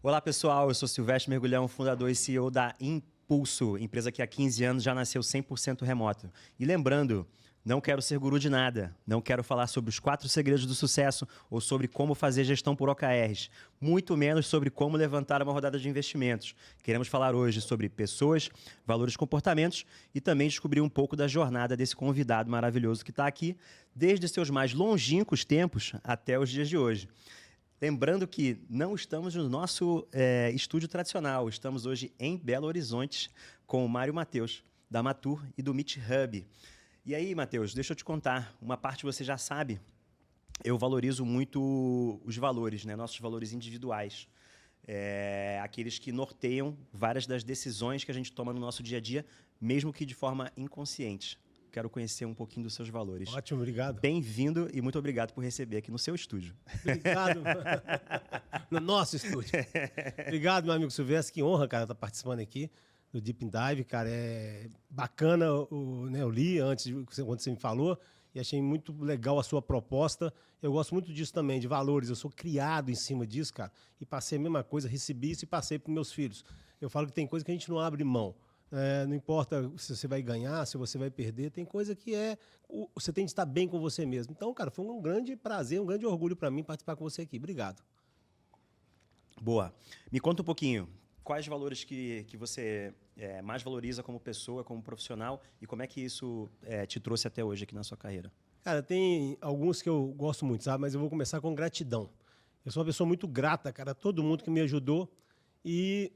Olá, pessoal. Eu sou Silvestre Mergulhão, fundador e CEO da Impulso, empresa que há 15 anos já nasceu 100% remoto. E lembrando, não quero ser guru de nada, não quero falar sobre os 4 segredos do sucesso ou sobre como fazer gestão por OKRs, muito menos sobre como levantar uma rodada de investimentos. Queremos falar hoje sobre pessoas, valores e comportamentos e também descobrir um pouco da jornada desse convidado maravilhoso que está aqui, desde seus mais longínquos tempos até os dias de hoje. Lembrando que não estamos no nosso estúdio tradicional, estamos hoje em Belo Horizonte com o Mário Mateus, da Matur e do Meet Hub. E aí, Mateus, deixa eu te contar, uma parte você já sabe, eu valorizo muito os valores, né? Nossos valores individuais, aqueles que norteiam várias das decisões que a gente toma no nosso dia a dia, mesmo que de forma inconsciente. Quero conhecer um pouquinho dos seus valores. Ótimo, obrigado. Bem-vindo e muito obrigado por receber aqui no seu estúdio. Obrigado. No nosso estúdio. Obrigado, meu amigo Silvestre. Que honra, cara, estar participando aqui do Deep Dive, cara. É bacana, eu li antes, quando você me falou, e achei muito legal a sua proposta. Eu gosto muito disso também, de valores. Eu sou criado em cima disso, cara. E passei a mesma coisa, recebi isso e passei para os meus filhos. Eu falo que tem coisa que a gente não abre mão. Não importa se você vai ganhar, se você vai perder, tem coisa que você tem de estar bem com você mesmo. Então, cara, foi um grande prazer, um grande orgulho para mim participar com você aqui. Obrigado. Boa. Me conta um pouquinho, quais valores que você mais valoriza como pessoa, como profissional, e como é que isso te trouxe até hoje aqui na sua carreira? Cara, tem alguns que eu gosto muito, sabe? Mas eu vou começar com gratidão. Eu sou uma pessoa muito grata, cara, a todo mundo que me ajudou e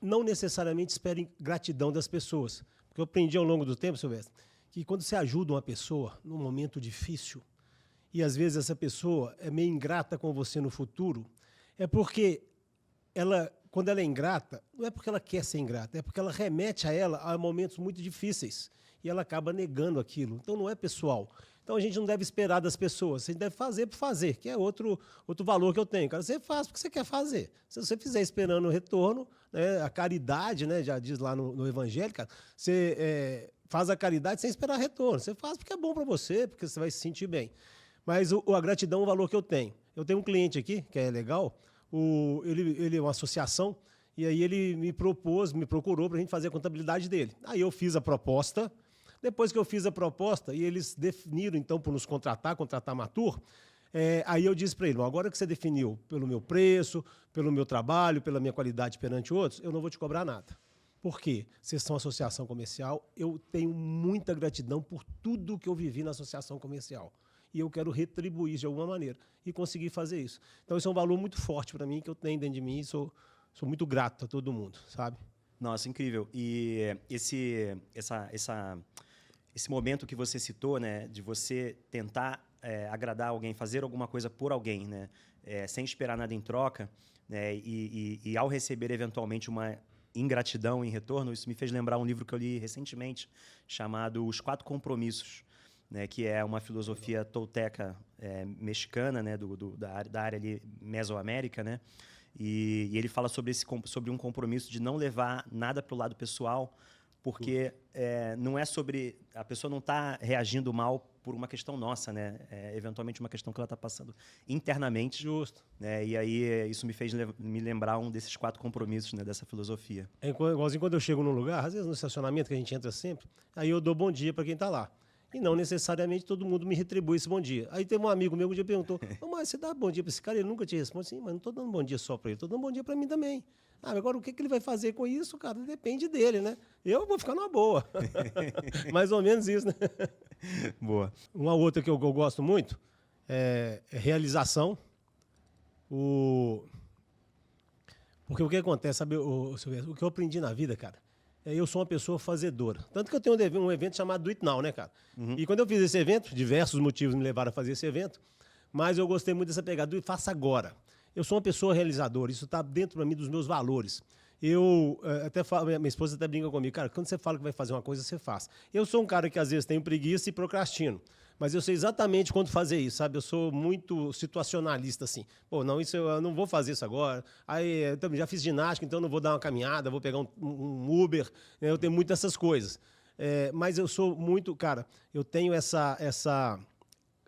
não necessariamente espere gratidão das pessoas. Porque eu aprendi ao longo do tempo, Silvestre, que quando você ajuda uma pessoa num momento difícil, e às vezes essa pessoa é meio ingrata com você no futuro, é porque quando ela é ingrata, não é porque ela quer ser ingrata, é porque ela remete a ela a momentos muito difíceis. E ela acaba negando aquilo. Então não é pessoal. Então a gente não deve esperar das pessoas, a gente deve fazer por fazer, que é outro valor que eu tenho. Cara, você faz porque você quer fazer. Se você fizer esperando o retorno, né, a caridade, né, já diz lá no Evangelho, cara, você faz a caridade sem esperar retorno. Você faz porque é bom para você, porque você vai se sentir bem. Mas a gratidão é um valor que eu tenho. Eu tenho um cliente aqui, que é legal, ele é uma associação, e aí ele me procurou para a gente fazer a contabilidade dele. Aí eu fiz a proposta. Depois que eu fiz a proposta e eles definiram, então, por nos contratar a Matur, aí eu disse para ele, agora que você definiu pelo meu preço, pelo meu trabalho, pela minha qualidade perante outros, eu não vou te cobrar nada. Por quê? Vocês são associação comercial, eu tenho muita gratidão por tudo que eu vivi na associação comercial. E eu quero retribuir de alguma maneira e conseguir fazer isso. Então, isso é um valor muito forte para mim, que eu tenho dentro de mim e sou muito grato a todo mundo, sabe? Nossa, incrível. E esse momento que você citou, né, de você tentar agradar alguém, fazer alguma coisa por alguém, né, sem esperar nada em troca, né, e ao receber eventualmente uma ingratidão em retorno, isso me fez lembrar um livro que eu li recentemente, chamado Os 4 Compromissos, né, que é uma filosofia tolteca mexicana, né, da área ali Mesoamérica, né, e ele fala sobre um compromisso de não levar nada para o lado pessoal, porque não é sobre... A pessoa não está reagindo mal por uma questão nossa, né? Eventualmente uma questão que ela está passando internamente. Justo. Né? E aí isso me fez me lembrar um desses 4 compromissos, né, dessa filosofia. É igualzinho quando eu chego num lugar, às vezes no estacionamento que a gente entra sempre, aí eu dou bom dia para quem está lá. E não necessariamente todo mundo me retribui esse bom dia. Aí teve um amigo meu que um dia perguntou, mas você dá bom dia para esse cara? Ele nunca te responde. Sim, mas não estou dando bom dia só para ele, estou dando bom dia para mim também. Agora o que ele vai fazer com isso, cara? Depende dele, né? Eu vou ficar numa boa. Mais ou menos isso, né? Boa. Uma outra que eu gosto muito é realização. Porque o que acontece, sabe, o que eu aprendi na vida, cara, eu sou uma pessoa fazedora. Tanto que eu tenho um evento chamado Do It Now, né, cara? Uhum. E quando eu fiz esse evento, diversos motivos me levaram a fazer esse evento, mas eu gostei muito dessa pegada do faça agora. Eu sou uma pessoa realizadora, isso está dentro para mim dos meus valores. Eu até falo, minha esposa até brinca comigo, cara, quando você fala que vai fazer uma coisa, você faz. Eu sou um cara que às vezes tenho preguiça e procrastino, mas eu sei exatamente quando fazer isso, sabe? Eu sou muito situacionalista, assim. Pô, não, eu não vou fazer isso agora. Aí, eu também já fiz ginástica, então eu não vou dar uma caminhada, vou pegar um Uber, né? Eu tenho muito essas coisas. Mas eu sou muito, cara, eu tenho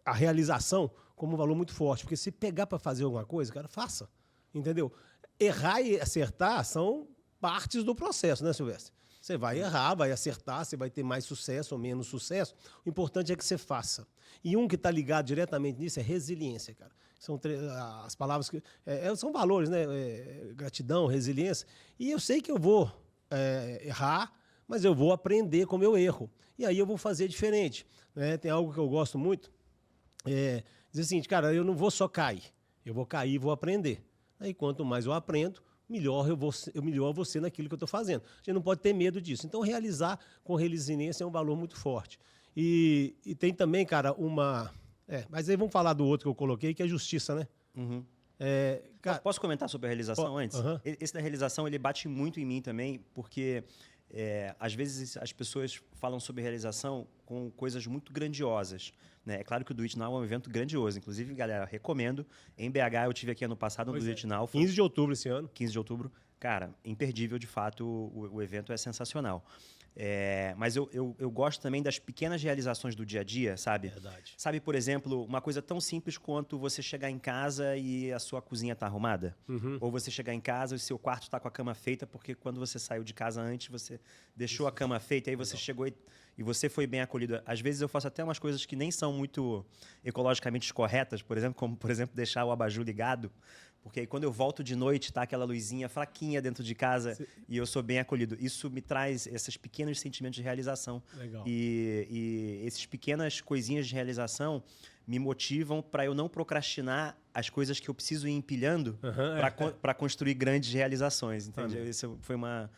a realização como um valor muito forte, porque se pegar para fazer alguma coisa, cara, faça, entendeu? errar e acertar são partes do processo, né, Silvestre? Você vai errar, vai acertar, você vai ter mais sucesso ou menos sucesso. O importante é que você faça. E um que está ligado diretamente nisso é resiliência, cara. São as palavras que... são valores, né? Gratidão, resiliência. E eu sei que eu vou errar, mas eu vou aprender com o meu erro. E aí eu vou fazer diferente. Né? Tem algo que eu gosto muito. Dizer assim, cara, eu não vou só cair. Eu vou cair e vou aprender. Aí quanto mais eu aprendo, melhor eu vou ser naquilo que eu estou fazendo. A gente não pode ter medo disso. Então, realizar com resiliência é um valor muito forte. E tem também, cara, mas aí vamos falar do outro que eu coloquei, que é justiça, né? Uhum. Cara, Posso comentar sobre a realização antes? Uhum. Esse da realização, ele bate muito em mim também, porque às vezes as pessoas falam sobre realização com coisas muito grandiosas. Né? É claro que o Do It Now é um evento grandioso. Inclusive, galera, recomendo. Em BH, eu tive aqui ano passado no Do It Now. 15 de outubro esse ano. 15 de outubro. Cara, imperdível, de fato, o evento é sensacional. Mas eu gosto também das pequenas realizações do dia a dia, sabe? Verdade. Sabe, por exemplo, uma coisa tão simples quanto você chegar em casa e a sua cozinha tá arrumada. Uhum. Ou você chegar em casa e o seu quarto tá com a cama feita, porque quando você saiu de casa antes, você deixou a cama feita, e aí você chegou e você foi bem acolhido. Às vezes eu faço até umas coisas que nem são muito ecologicamente corretas, por exemplo, como, por exemplo, deixar o abajur ligado. Porque aí quando eu volto de noite, tá aquela luzinha fraquinha dentro de casa. Sim. E eu sou bem acolhido. Isso me traz esses pequenos sentimentos de realização. Legal. E essas pequenas coisinhas de realização me motivam para eu não procrastinar as coisas que eu preciso ir empilhando para construir grandes realizações. Entende? Isso foi uma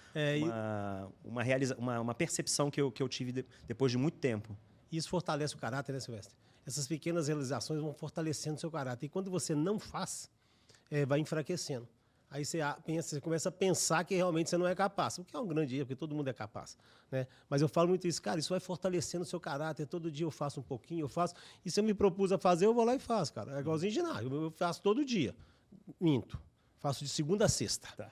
percepção que eu tive depois de muito tempo. Isso fortalece o caráter, né, Silvestre? Essas pequenas realizações vão fortalecendo o seu caráter. E quando você não faz, vai enfraquecendo. Aí você começa a pensar que realmente você não é capaz, o que é um grande erro, porque todo mundo é capaz. Né? Mas eu falo muito isso, cara, isso vai fortalecendo o seu caráter, todo dia eu faço um pouquinho, eu faço, e se eu me propus a fazer, eu vou lá e faço, cara. É igualzinho ginásio, eu faço todo dia, minto, faço de segunda a sexta. Tá.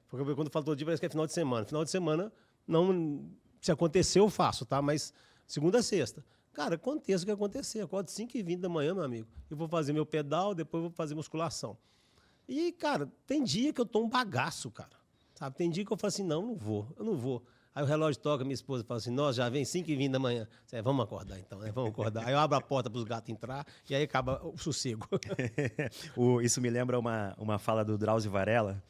Porque quando eu falo todo dia parece que é final de semana. Final de semana, não, se acontecer eu faço, tá? Mas segunda a sexta. Cara, aconteça o que acontecer, acordo 5h20 da manhã, meu amigo, eu vou fazer meu pedal, depois eu vou fazer musculação. E, cara, tem dia que eu tô um bagaço, cara. Sabe? Tem dia que eu falo assim, não, eu não vou. Aí o relógio toca, minha esposa fala assim, nossa, já vem 5h20 da manhã. Vamos acordar então, né? Vamos acordar. Aí eu abro a porta para os gatos entrar e aí acaba o sossego. Isso me lembra uma fala do Drauzio Varela.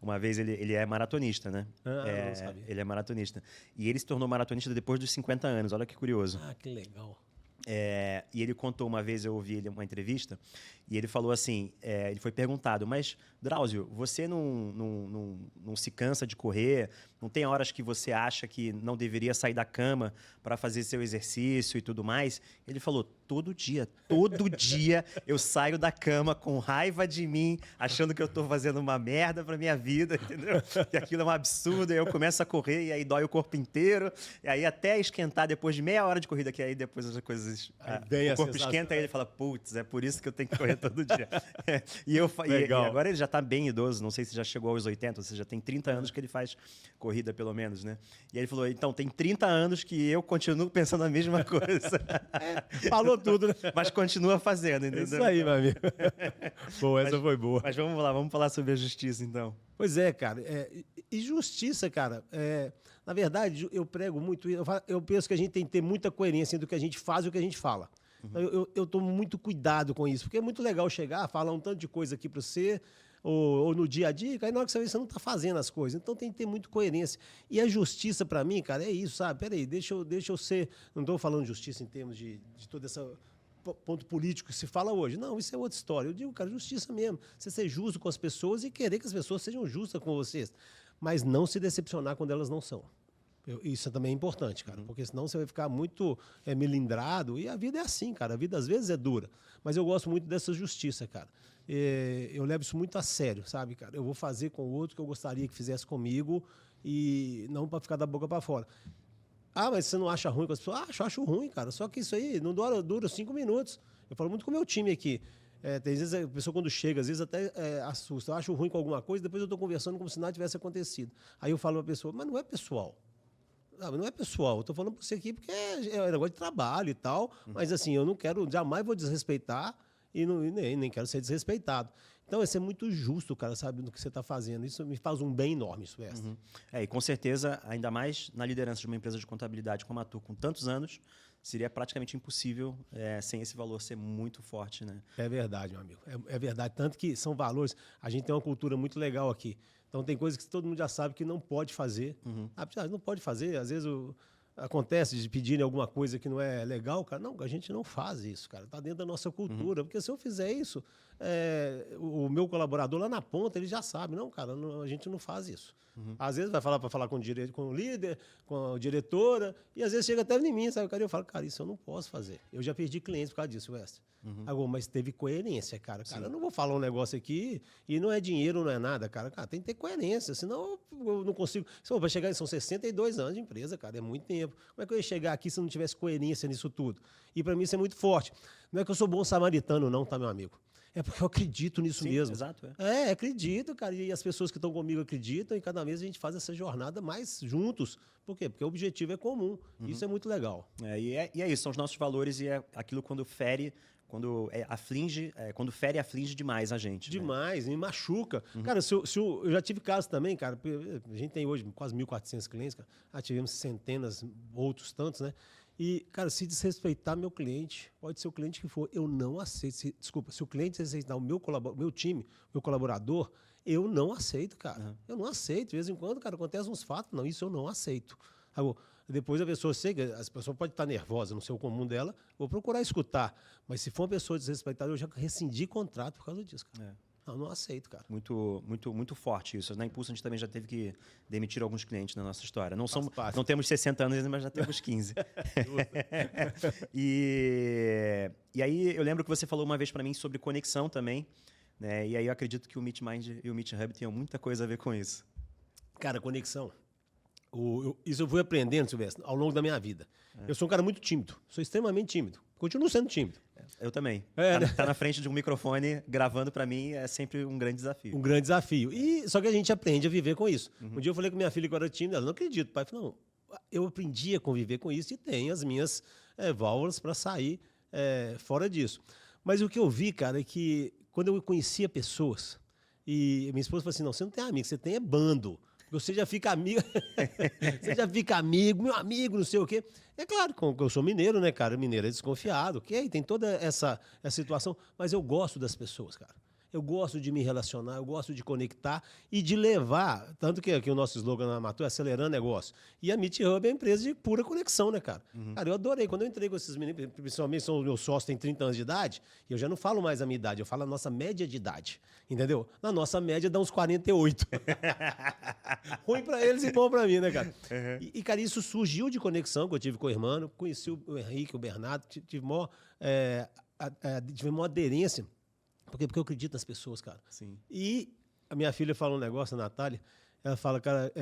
Uma vez ele é maratonista, né? Não sabia. Ele é maratonista. E ele se tornou maratonista depois dos 50 anos. Olha que curioso. Ah, que legal. E ele contou uma vez, eu ouvi ele uma entrevista, e ele falou assim, ele foi perguntado, mas Drauzio, você não se cansa de correr? Não tem horas que você acha que não deveria sair da cama para fazer seu exercício e tudo mais? Ele falou, todo dia eu saio da cama com raiva de mim, achando que eu tô fazendo uma merda pra minha vida, entendeu? Que aquilo é um absurdo, aí eu começo a correr e aí dói o corpo inteiro, e aí até esquentar depois de meia hora de corrida, que aí depois as coisas... o corpo esquenta e ele fala, putz, é por isso que eu tenho que correr todo dia. E agora ele já tá bem idoso, não sei se já chegou aos 80, ou seja, tem 30 anos que ele faz corrida, pelo menos, né? E aí ele falou, então, tem 30 anos que eu continuo pensando a mesma coisa. Falou tudo, né? Mas continua fazendo, entendeu? Isso aí, meu amigo. Boa, essa foi boa. Mas vamos lá, vamos falar sobre a justiça, então. Pois é, cara. E justiça, cara, na verdade, eu prego muito isso. Eu penso que a gente tem que ter muita coerência entre o que a gente faz e o que a gente fala. Uhum. Eu tomo muito cuidado com isso, porque é muito legal chegar, falar um tanto de coisa aqui para você, ou no dia a dia, aí na hora que você vê, você não está fazendo as coisas. Então tem que ter muita coerência. E a justiça, para mim, cara, é isso, sabe? Peraí, deixa eu ser... Não estou falando de justiça em termos de todo esse ponto político que se fala hoje. Não, isso é outra história. Eu digo, cara, justiça mesmo. Você ser justo com as pessoas e querer que as pessoas sejam justas com vocês. Mas não se decepcionar quando elas não são. Isso também é importante, cara, porque senão você vai ficar muito melindrado. E a vida é assim, cara. A vida às vezes é dura. Mas eu gosto muito dessa justiça, cara. Eu levo isso muito a sério, sabe, cara? Eu vou fazer com o outro que eu gostaria que fizesse comigo e não para ficar da boca para fora. Ah, mas você não acha ruim com as pessoas? Acho ruim, cara. Só que isso aí não dura 5 minutos. Eu falo muito com o meu time aqui. Tem vezes a pessoa quando chega, às vezes até assusta. Eu acho ruim com alguma coisa, depois eu estou conversando como se nada tivesse acontecido. Aí eu falo para a pessoa, mas não é pessoal. Não é pessoal, eu estou falando para você aqui porque é negócio de trabalho e tal, mas assim, eu não quero, jamais vou desrespeitar e nem quero ser desrespeitado. Então, isso é muito justo, cara, sabe, no que você está fazendo. Isso me faz um bem enorme, isso, Silvestre. E com certeza, ainda mais na liderança de uma empresa de contabilidade como a tua, com tantos anos, seria praticamente impossível sem esse valor ser muito forte, né? É verdade, meu amigo. É verdade. Tanto que são valores. A gente tem uma cultura muito legal aqui. Então, tem coisas que todo mundo já sabe que não pode fazer. Não pode fazer. Às vezes, acontece de pedirem alguma coisa que não é legal, cara. Não, a gente não faz isso, cara. Está dentro da nossa cultura. Porque se eu fizer isso, o meu colaborador lá na ponta, ele já sabe. Não, cara, a gente não faz isso. Às vezes vai falar para falar com o líder, com a diretora, e às vezes chega até em mim, sabe? Cara, eu falo, cara, isso eu não posso fazer. Eu já perdi clientes por causa disso, Silvestre. Agora, mas teve coerência, cara. Eu não vou falar um negócio aqui e não é dinheiro, não é nada, cara. Cara, tem que ter coerência, senão eu não consigo. Vai chegar, são 62 anos de empresa, cara, é muito tempo. Como é que eu ia chegar aqui se não tivesse coerência nisso tudo? E para mim isso é muito forte. Não é que eu sou bom samaritano, não, tá, meu amigo? É porque eu acredito nisso mesmo. Exato. Acredito, cara. E as pessoas que estão comigo acreditam, e cada vez a gente faz essa jornada mais juntos. Por quê? Porque o objetivo é comum. Isso é muito legal. E é isso, são os nossos valores e é aquilo quando fere, quando aflige, quando fere, aflige demais a gente. Demais, me machuca. Cara, eu já tive casos também, cara. A gente tem hoje quase 1.400 clientes, cara. Tivemos centenas, outros tantos, né? E, cara, se desrespeitar meu cliente, pode ser o cliente que for, eu não aceito. Se o cliente desrespeitar o meu time, meu colaborador, eu não aceito, cara. Eu não aceito. De vez em quando, cara, acontece uns fatos. Não, isso eu não aceito. Agora, depois a pessoa chega, a pessoa pode estar nervosa no seu comum dela, vou procurar escutar. Mas se for uma pessoa desrespeitada, eu já rescindi contrato por causa disso, cara. Não aceito, cara. Muito, muito, muito forte isso. Na Impulso a gente também já teve que demitir alguns clientes na nossa história. Não temos 60 anos ainda, mas já temos 15. E aí eu lembro que você falou uma vez para mim sobre conexão também, né? E aí eu acredito que o Meet Mind e o Meet Hub tenham muita coisa a ver com isso. Cara, conexão. Isso eu fui aprendendo, Silvestre, ao longo da minha vida. Eu sou um cara muito tímido. Sou extremamente tímido. Continuo sendo tímido. Eu também. Tá na frente de um microfone gravando, para mim, é sempre um grande desafio. Um grande desafio. Só que a gente aprende a viver com isso. Um dia eu falei com minha filha que eu era tímida, ela não acredita. O pai falou, não, eu aprendi a conviver com isso e tenho as minhas válvulas para sair fora disso. Mas o que eu vi, cara, é que quando eu conhecia pessoas, e minha esposa falou assim, não, você não tem amigo, você tem bando. Você já fica amigo, meu amigo, não sei o quê. É claro que eu sou mineiro, né, cara? Mineiro é desconfiado, ok? Tem toda essa situação, mas eu gosto das pessoas, cara. Eu gosto de me relacionar, eu gosto de conectar e de levar, tanto que aqui o nosso slogan na Amatur é acelerando negócio. E a Meet Hub é uma empresa de pura conexão, né, cara? Cara, eu adorei. Quando eu entrei com esses meninos, principalmente são os meus sócios, têm 30 anos de idade, e eu já não falo mais a minha idade, eu falo a nossa média de idade, entendeu? Na nossa média dá uns 48. Ruim pra eles e bom pra mim, né, cara? E, cara, isso surgiu de conexão que eu tive com o irmão, conheci o Henrique, o Bernardo, tive maior aderência. Porque eu acredito nas pessoas, cara. Sim. E a minha filha fala um negócio, a Natália, ela fala, cara,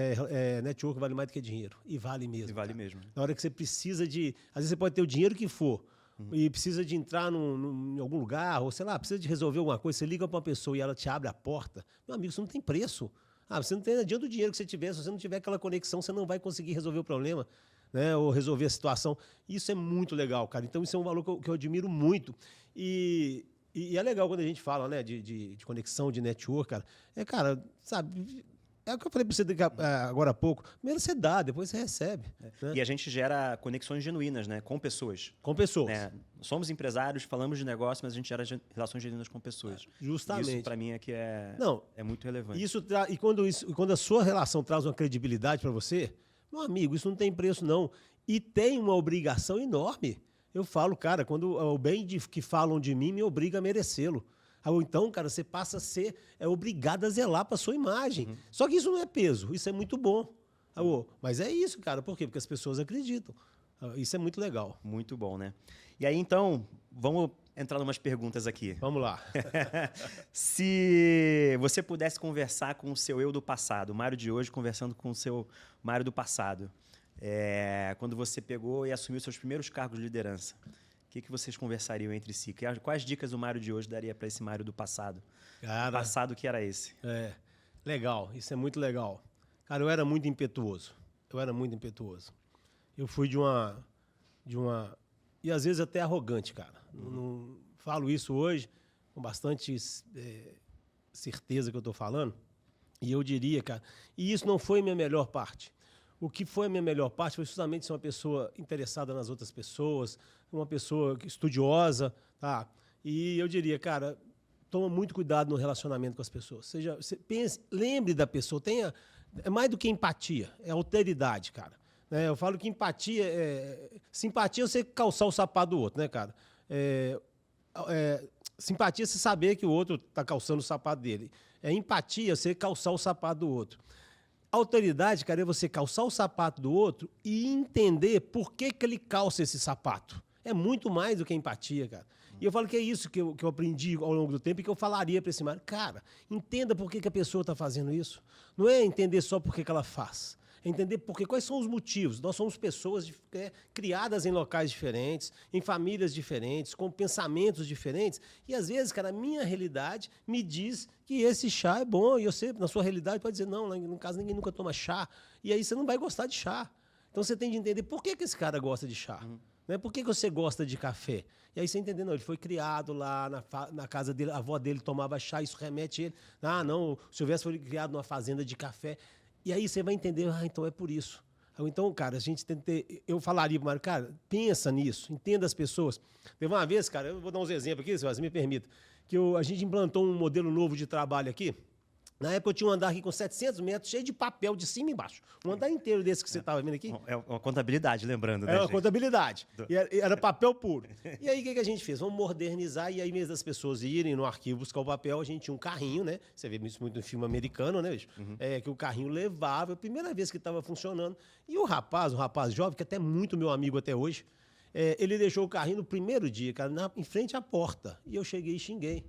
network vale mais do que dinheiro. E vale mesmo. E vale cara. mesmo. Na hora que você precisa de... Às vezes você pode ter o dinheiro que for, e precisa de entrar em algum lugar, ou sei lá, precisa de resolver alguma coisa, você liga para uma pessoa e ela te abre a porta. Meu amigo, isso não tem preço. Você não tem adianta do dinheiro que você tiver, se você não tiver aquela conexão, você não vai conseguir resolver o problema, né? Ou resolver a situação. Isso é muito legal, cara. Então, isso é um valor que eu admiro muito. E é legal quando a gente fala, né, de conexão, de network, cara. Cara, sabe, é o que eu falei para você agora há pouco. Primeiro você dá, depois você recebe. Né? E a gente gera conexões genuínas, né, com pessoas. Com pessoas. Somos empresários, falamos de negócio, mas a gente gera relações genuínas com pessoas. Justamente. Isso, para mim, é muito relevante. E quando a sua relação traz uma credibilidade para você, meu amigo, isso não tem preço, não. E tem uma obrigação enorme. Eu falo, cara, quando o bem que falam de mim me obriga a merecê-lo. Ou então, cara, você passa a ser obrigado a zelar para sua imagem. Só que isso não é peso, isso é muito bom. Mas é isso, cara. Por quê? Porque as pessoas acreditam. Isso é muito legal. Muito bom, né? E aí, então, vamos entrar em umas perguntas aqui. Vamos lá. Se você pudesse conversar com o seu eu do passado, o Mário de hoje conversando com o seu Mário do passado, quando você pegou e assumiu seus primeiros cargos de liderança, o que vocês conversariam entre si? Quais dicas o Mário de hoje daria para esse Mário do passado? Cara, o passado que era esse? Legal, isso é muito legal. Cara, eu era muito impetuoso. Eu fui de uma e às vezes até arrogante, cara. Não falo isso hoje com bastante certeza que eu estou falando. E eu diria, cara, e isso não foi a minha melhor parte. O que foi a minha melhor parte foi justamente ser uma pessoa interessada nas outras pessoas, uma pessoa estudiosa, tá? E eu diria, cara, toma muito cuidado no relacionamento com as pessoas. Você pense, lembre da pessoa, é mais do que empatia, é alteridade, cara. Né? Eu falo que empatia simpatia é você calçar o sapato do outro, né, cara? Simpatia é você saber que o outro está calçando o sapato dele. Empatia, você calçar o sapato do outro. Autoridade, cara, é você calçar o sapato do outro e entender por que ele calça esse sapato. É muito mais do que empatia, cara. E eu falo que é isso que eu aprendi ao longo do tempo e que eu falaria para esse Mário. Cara, entenda por que a pessoa está fazendo isso. Não é entender só por que ela faz. É entender quais são os motivos. Nós somos pessoas criadas em locais diferentes, em famílias diferentes, com pensamentos diferentes. E, às vezes, cara, a minha realidade me diz que esse chá é bom. E você, na sua realidade, pode dizer, não, lá em casa ninguém nunca toma chá. E aí você não vai gostar de chá. Então, você tem de entender por que esse cara gosta de chá. Né? Por que você gosta de café? E aí você entendeu, não, ele foi criado lá na casa dele, a avó dele tomava chá, isso remete a ele. Ah, não, o Silvestre foi criado numa fazenda de café. E aí você vai entender, então é por isso. Então, cara, a gente tem que ter... Eu falaria pro Mário, cara, pensa nisso, entenda as pessoas. Teve uma vez, cara, eu vou dar uns exemplos aqui, se você me permita, que a gente implantou um modelo novo de trabalho aqui. Na época eu tinha um andar aqui com 700 metros, cheio de papel de cima e embaixo. Um andar inteiro desse que você estava vendo aqui. É uma contabilidade, lembrando, né, É uma gente? contabilidade. E era papel puro. E aí, o que a gente fez? Vamos modernizar, e aí, mesmo das pessoas irem no arquivo buscar o papel, a gente tinha um carrinho, né? Você vê isso muito no filme americano, né, bicho? Que o carrinho levava, a primeira vez que estava funcionando. E o rapaz jovem, que até é muito meu amigo até hoje, ele deixou o carrinho no primeiro dia, cara, em frente à porta. E eu cheguei e xinguei.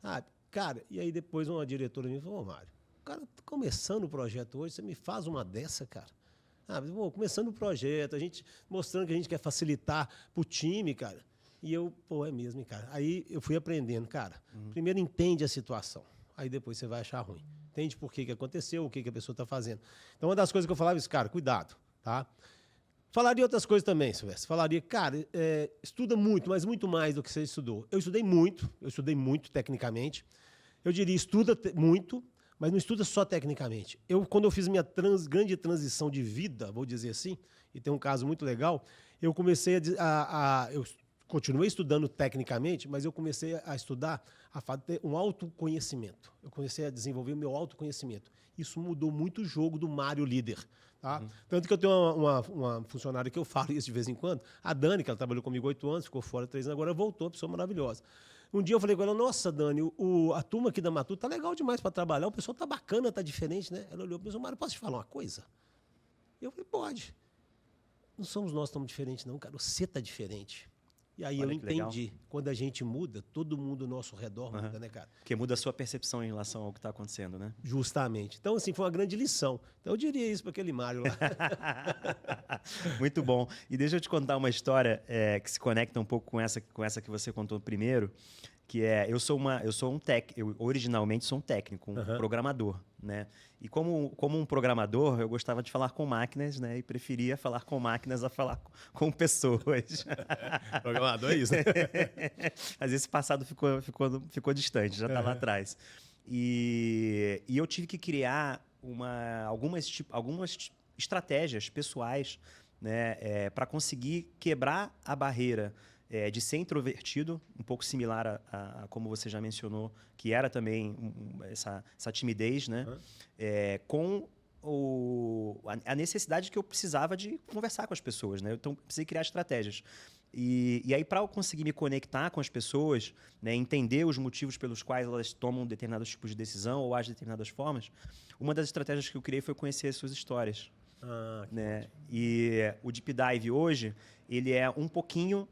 Sabe? Cara, e aí depois uma diretora me falou, Mário, o cara tá começando o projeto hoje, você me faz uma dessa, cara? Começando o projeto, a gente mostrando que a gente quer facilitar pro time, cara. E eu, é mesmo, hein, cara. Aí eu fui aprendendo, cara. Primeiro entende a situação, aí depois você vai achar ruim. Entende por que aconteceu, o que a pessoa está fazendo. Então, uma das coisas que eu falava é isso, cara, cuidado, tá? Falaria outras coisas também, Silvestre. Falaria, cara, estuda muito, mas muito mais do que você estudou. Eu estudei muito tecnicamente. Eu diria, estuda muito, mas não estuda só tecnicamente. Quando eu fiz minha grande transição de vida, vou dizer assim, e tem um caso muito legal, eu comecei eu continuei estudando tecnicamente, mas eu comecei a estudar, a ter um autoconhecimento. Eu comecei a desenvolver o meu autoconhecimento. Isso mudou muito o jogo do Mário líder. Tá? Tanto que eu tenho uma funcionária que eu falo isso de vez em quando, a Dani, que ela trabalhou comigo 8 anos, ficou fora 3 anos, agora voltou, pessoa maravilhosa. Um dia eu falei com ela, nossa, Dani, a turma aqui da Matu tá legal demais para trabalhar, o pessoal tá bacana, tá diferente, né? Ela olhou e pensou, Mário, posso te falar uma coisa? Eu falei, pode. Não somos nós que estamos diferentes, não, cara, você tá diferente. E aí eu entendi, quando a gente muda, todo mundo ao nosso redor muda, né, cara? Porque muda a sua percepção em relação ao que está acontecendo, né? Justamente. Então, assim, foi uma grande lição. Então, eu diria isso para aquele Mário lá. Muito bom. E deixa eu te contar uma história que se conecta um pouco com essa que você contou primeiro, que eu originalmente sou um técnico, um programador, né? E como um programador, eu gostava de falar com máquinas, né? E preferia falar com máquinas a falar com pessoas. Programador é isso, né? Mas esse passado ficou distante, já está lá atrás. E eu tive que criar algumas estratégias pessoais, né? Para conseguir quebrar a barreira de ser introvertido, um pouco similar a como você já mencionou, que era também essa timidez, né? Com a necessidade que eu precisava de conversar com as pessoas, né? Então, precisei criar estratégias. E aí, para eu conseguir me conectar com as pessoas, né, entender os motivos pelos quais elas tomam determinados tipos de decisão ou agem de determinadas formas, uma das estratégias que eu criei foi conhecer as suas histórias. Né? E o Deep Dive hoje, ele é um pouquinho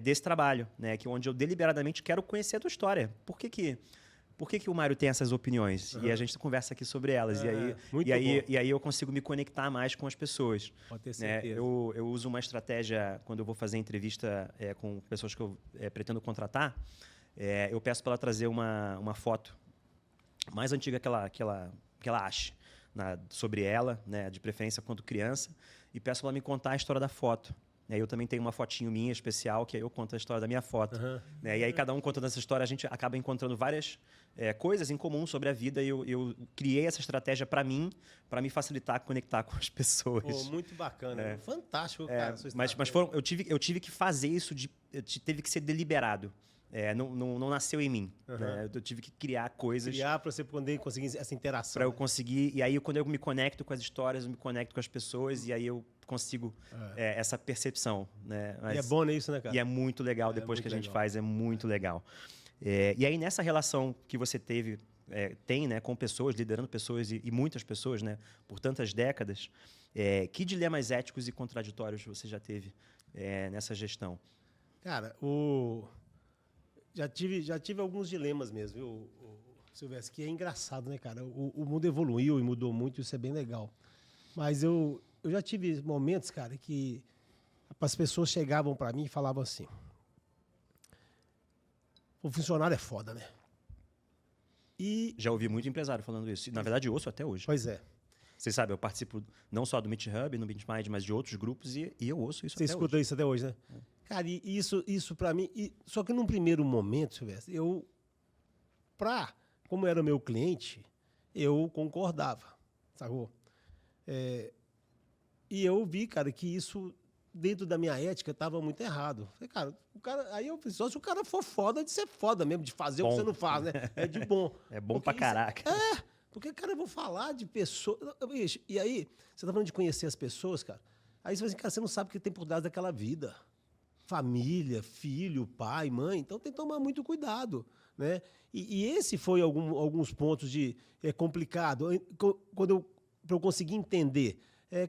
desse trabalho, né? Onde eu deliberadamente quero conhecer a tua história. Por que o Mário tem essas opiniões? E a gente conversa aqui sobre elas. E aí eu consigo me conectar mais com as pessoas. Pode ter certeza. Eu uso uma estratégia quando eu vou fazer entrevista com pessoas que eu pretendo contratar. Eu peço para ela trazer uma foto mais antiga que ela ache sobre ela, né, de preferência quando criança, e peço para ela me contar a história da foto. Né? Eu também tenho uma fotinho minha especial, que aí eu conto a história da minha foto. Aham. Né? E aí, cada um contando essa história, a gente acaba encontrando várias coisas em comum sobre a vida. E eu criei essa estratégia para mim, para me facilitar conectar com as pessoas. Pô, muito bacana. Fantástico, cara. Sua Mas estratégia. eu tive que fazer isso, teve que ser deliberado. Não nasceu em mim. Né? Eu tive que criar coisas Criar para você poder conseguir essa interação. para eu conseguir. E aí, quando eu me conecto com as histórias, eu me conecto com as pessoas, e aí eu consigo essa percepção. Né? E é bom nisso, né, cara? E é muito legal depois muito que a gente legal. faz, é muito legal. E aí, nessa relação que você tem, né, com pessoas, liderando pessoas e muitas pessoas, né, por tantas décadas, que dilemas éticos e contraditórios você já teve nessa gestão? Cara, já tive alguns dilemas mesmo, viu, Silvestre? Que é engraçado, né, cara? O mundo evoluiu e mudou muito, isso é bem legal. Mas eu já tive momentos, cara, que as pessoas chegavam para mim e falavam assim: o funcionário é foda, né? E, Já ouvi muito empresário falando isso. E, na verdade, ouço até hoje. pois é, Vocês sabem, eu participo não só do Meet Hub, no BeatMind, mas de outros grupos, e eu ouço isso você até escuta hoje. isso até hoje, né? Cara, e isso para mim... só que num primeiro momento, Silvestre, como era meu cliente, eu concordava, sacou? E eu vi, cara, que isso, dentro da minha ética, estava muito errado. Falei, cara, aí eu pensei, só se o cara for foda de ser foda mesmo, de fazer o que Bom. você não faz, né? É de bom. É bom Porque pra caraca. Porque, cara, eu vou falar de pessoas... Bicho, e aí, você tá falando de conhecer as pessoas, cara. Aí você fala assim, cara, você não sabe o que tem por trás daquela vida. Família, filho, pai, mãe. Então tem que tomar muito cuidado, né? E esse foi alguns pontos de complicado. Para eu conseguir entender,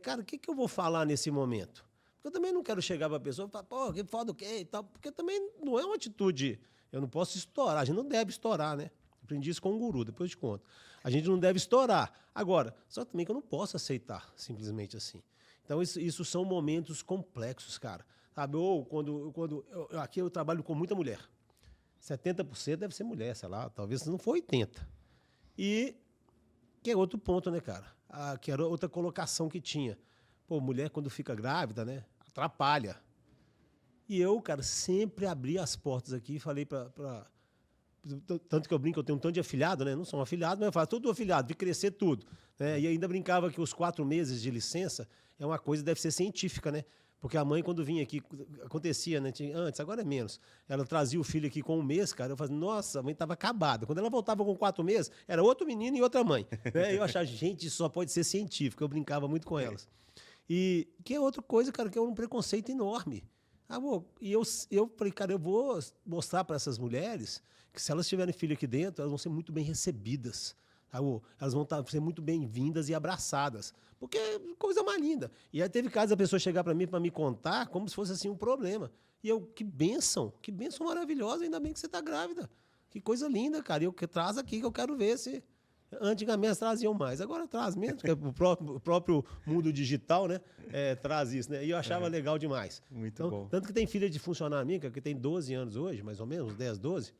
cara, o que eu vou falar nesse momento? Porque eu também não quero chegar para a pessoa e falar, pô, que foda o quê e tal. Porque também não é uma atitude... Eu não posso estourar, a gente não deve estourar, né? Aprendi isso com um guru, depois eu te conto. A gente não deve estourar. Agora, só também que eu não posso aceitar, simplesmente assim. Então, isso são momentos complexos, cara. Sabe? Ou aqui eu trabalho com muita mulher. 70% deve ser mulher, sei lá, talvez não for 80%. E que é outro ponto, né, cara? Que era outra colocação que tinha. Pô, mulher quando fica grávida, né? Atrapalha. E eu, cara, sempre abri as portas aqui e falei tanto que eu brinco, eu tenho um tanto de afilhado, né? Não sou um afilhado, mas eu faço tudo afilhado, de crescer tudo. Né? E ainda brincava que os 4 meses de licença é uma coisa que deve ser científica, né? Porque a mãe, quando vinha aqui, acontecia, né? Antes, agora é menos. Ela trazia o filho aqui com 1 mês, cara. Eu falei, nossa, a mãe estava acabada. Quando ela voltava com 4 meses, era outro menino e outra mãe. Né? Eu achava, gente, isso só pode ser científico. Eu brincava muito com elas. E que é outra coisa, cara, que é um preconceito enorme. E eu falei, cara, eu vou mostrar para essas mulheres que se elas tiverem filho aqui dentro, elas vão ser muito bem recebidas. Elas vão ser muito bem-vindas e abraçadas. Porque é coisa mais linda. E aí teve casos da pessoa chegar para mim para me contar como se fosse assim um problema. E eu, que bênção maravilhosa, ainda bem que você está grávida. Que coisa linda, cara. E eu traz aqui que eu quero ver se... Antigamente traziam mais, agora traz mesmo, porque o próprio mundo digital, né, traz isso, né? E eu achava legal demais. Muito bom. Tanto que tem filha de funcionário minha, que tem 12 anos hoje, mais ou menos, 10, 12.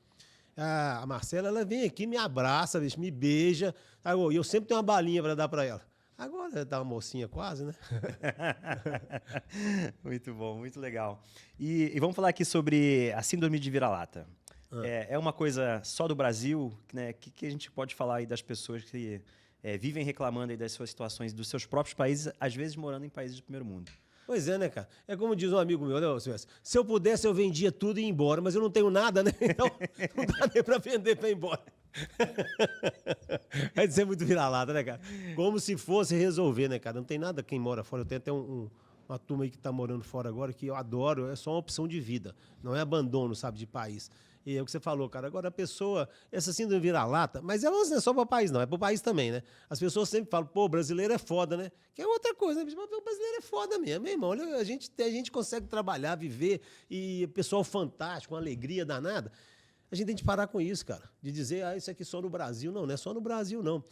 A Marcela, ela vem aqui, me abraça, bicho, me beija. E eu sempre tenho uma balinha para dar para ela. Agora ela tá uma mocinha quase, né? Muito bom, muito legal. E vamos falar aqui sobre a síndrome de vira-lata. É uma coisa só do Brasil, né? Que a gente pode falar aí das pessoas que vivem reclamando aí das suas situações, dos seus próprios países, às vezes morando em países do primeiro mundo? Pois é, né, cara? É como diz um amigo meu, né, Silvestre? Se eu pudesse, eu vendia tudo e ia embora, mas eu não tenho nada, né? Então, não dá nem pra vender pra ir embora. Vai ser muito vira-lata, né, cara? Como se fosse resolver, né, cara? Não tem nada quem mora fora. Eu tenho até uma turma aí que tá morando fora agora que eu adoro, é só uma opção de vida. Não é abandono, sabe, de país. E é o que você falou, cara. Agora a pessoa, essa síndrome vira-lata, mas ela não é só para o país, não. É para o país também, né? As pessoas sempre falam, pô, brasileiro é foda, né? Que é outra coisa, né? Mas o brasileiro é foda mesmo, meu irmão. Olha, a gente consegue trabalhar, viver, e pessoal fantástico, uma alegria danada. A gente tem que parar com isso, cara. De dizer, isso aqui só no Brasil. Não é só no Brasil, não.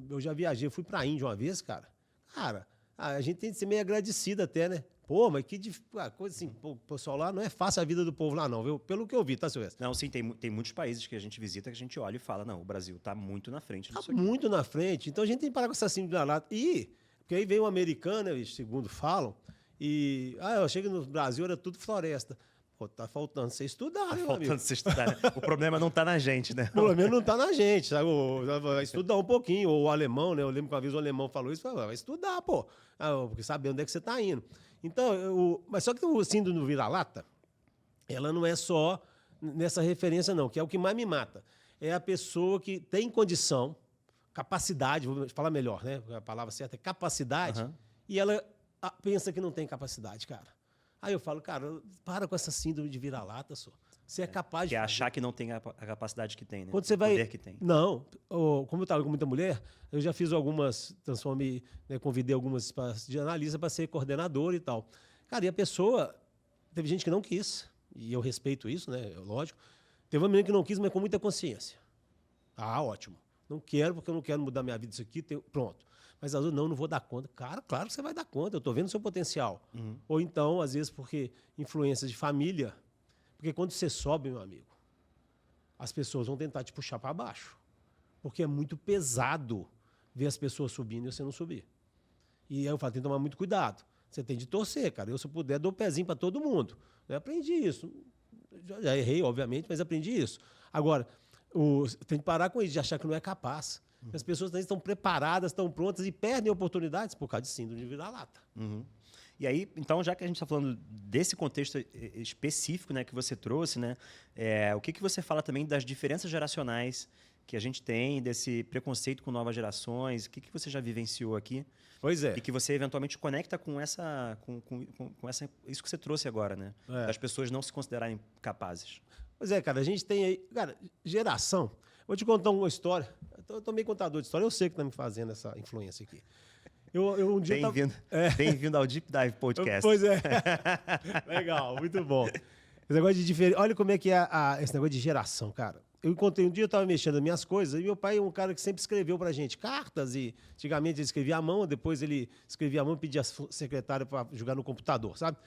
Eu já viajei, eu fui para a Índia uma vez, cara. Cara, a gente tem que ser meio agradecido até, né? Pô, mas que coisa assim, pô, o pessoal lá não é fácil a vida do povo lá, não, viu? Pelo que eu vi, tá, Silvestre? Não, sim, tem muitos países que a gente visita que a gente olha e fala, não, o Brasil tá muito na frente disso Tá aqui. muito na frente. Então a gente tem que parar com essa síndrome da lata. Porque aí vem um americano, segundo falam, Eu chego no Brasil, era tudo floresta. Pô, tá faltando você estudar, Tá meu faltando amigo. você estudar, né? O problema não tá na gente, né? Pelo menos não tá na gente, sabe? Vai estudar um pouquinho. Ou o alemão, né? Eu lembro que uma vez o alemão falou isso, falou, vai estudar, pô. Porque saber onde é que você tá indo. Então, mas só que o síndrome do vira-lata, ela não é só nessa referência, não, que é o que mais me mata. É a pessoa que tem condição, capacidade, vou falar melhor, né? A palavra certa é capacidade, Aham. e ela pensa que não tem capacidade, cara. Aí eu falo, cara, para com essa síndrome de vira-lata, só. Você é capaz Que de é fazer. achar que não tem a capacidade que tem, né? Quando você O vai. poder que tem. Não, como eu estava com muita mulher, eu já fiz algumas, transformei, né, convidei algumas de analista para ser coordenador e tal. Cara, e a pessoa, teve gente que não quis, e eu respeito isso, né? Lógico. Teve uma menina que não quis, mas com muita consciência. Ótimo. Não quero, porque eu não quero mudar minha vida isso aqui, pronto. Mas às vezes, não vou dar conta. Cara, claro que você vai dar conta, eu estou vendo o seu potencial. Ou então, às vezes, porque influências de família. Porque quando você sobe, meu amigo, as pessoas vão tentar te puxar para baixo. Porque é muito pesado ver as pessoas subindo e você não subir. E aí eu falo, tem que tomar muito cuidado. Você tem de torcer, cara. Eu, se eu puder, dou o pezinho para todo mundo. Eu aprendi isso. Já errei, obviamente, mas aprendi isso. Agora, tem que parar com isso, de achar que não é capaz. As pessoas também estão preparadas, estão prontas e perdem oportunidades por causa de síndrome de vira-lata. E aí, então, já que a gente está falando desse contexto específico, né, que você trouxe, né, o que você fala também das diferenças geracionais que a gente tem, desse preconceito com novas gerações? O que você já vivenciou aqui? Pois é. E que você eventualmente conecta com isso que você trouxe agora, né? Das pessoas não se considerarem capazes. Pois é, cara, a gente tem aí... Cara, geração... Vou te contar uma história. Eu tô meio contador de história, eu sei que tá me fazendo essa influência aqui. Um dia Bem-vindo ao Deep Dive Podcast. Pois é. Legal, muito bom. Esse negócio de diferente. Olha como é que é esse negócio de geração, cara. Eu encontrei um dia, eu estava mexendo nas minhas coisas, e meu pai é um cara que sempre escreveu pra gente cartas, e antigamente ele escrevia à mão, depois ele escrevia à mão e pedia a secretária para jogar no computador, sabe?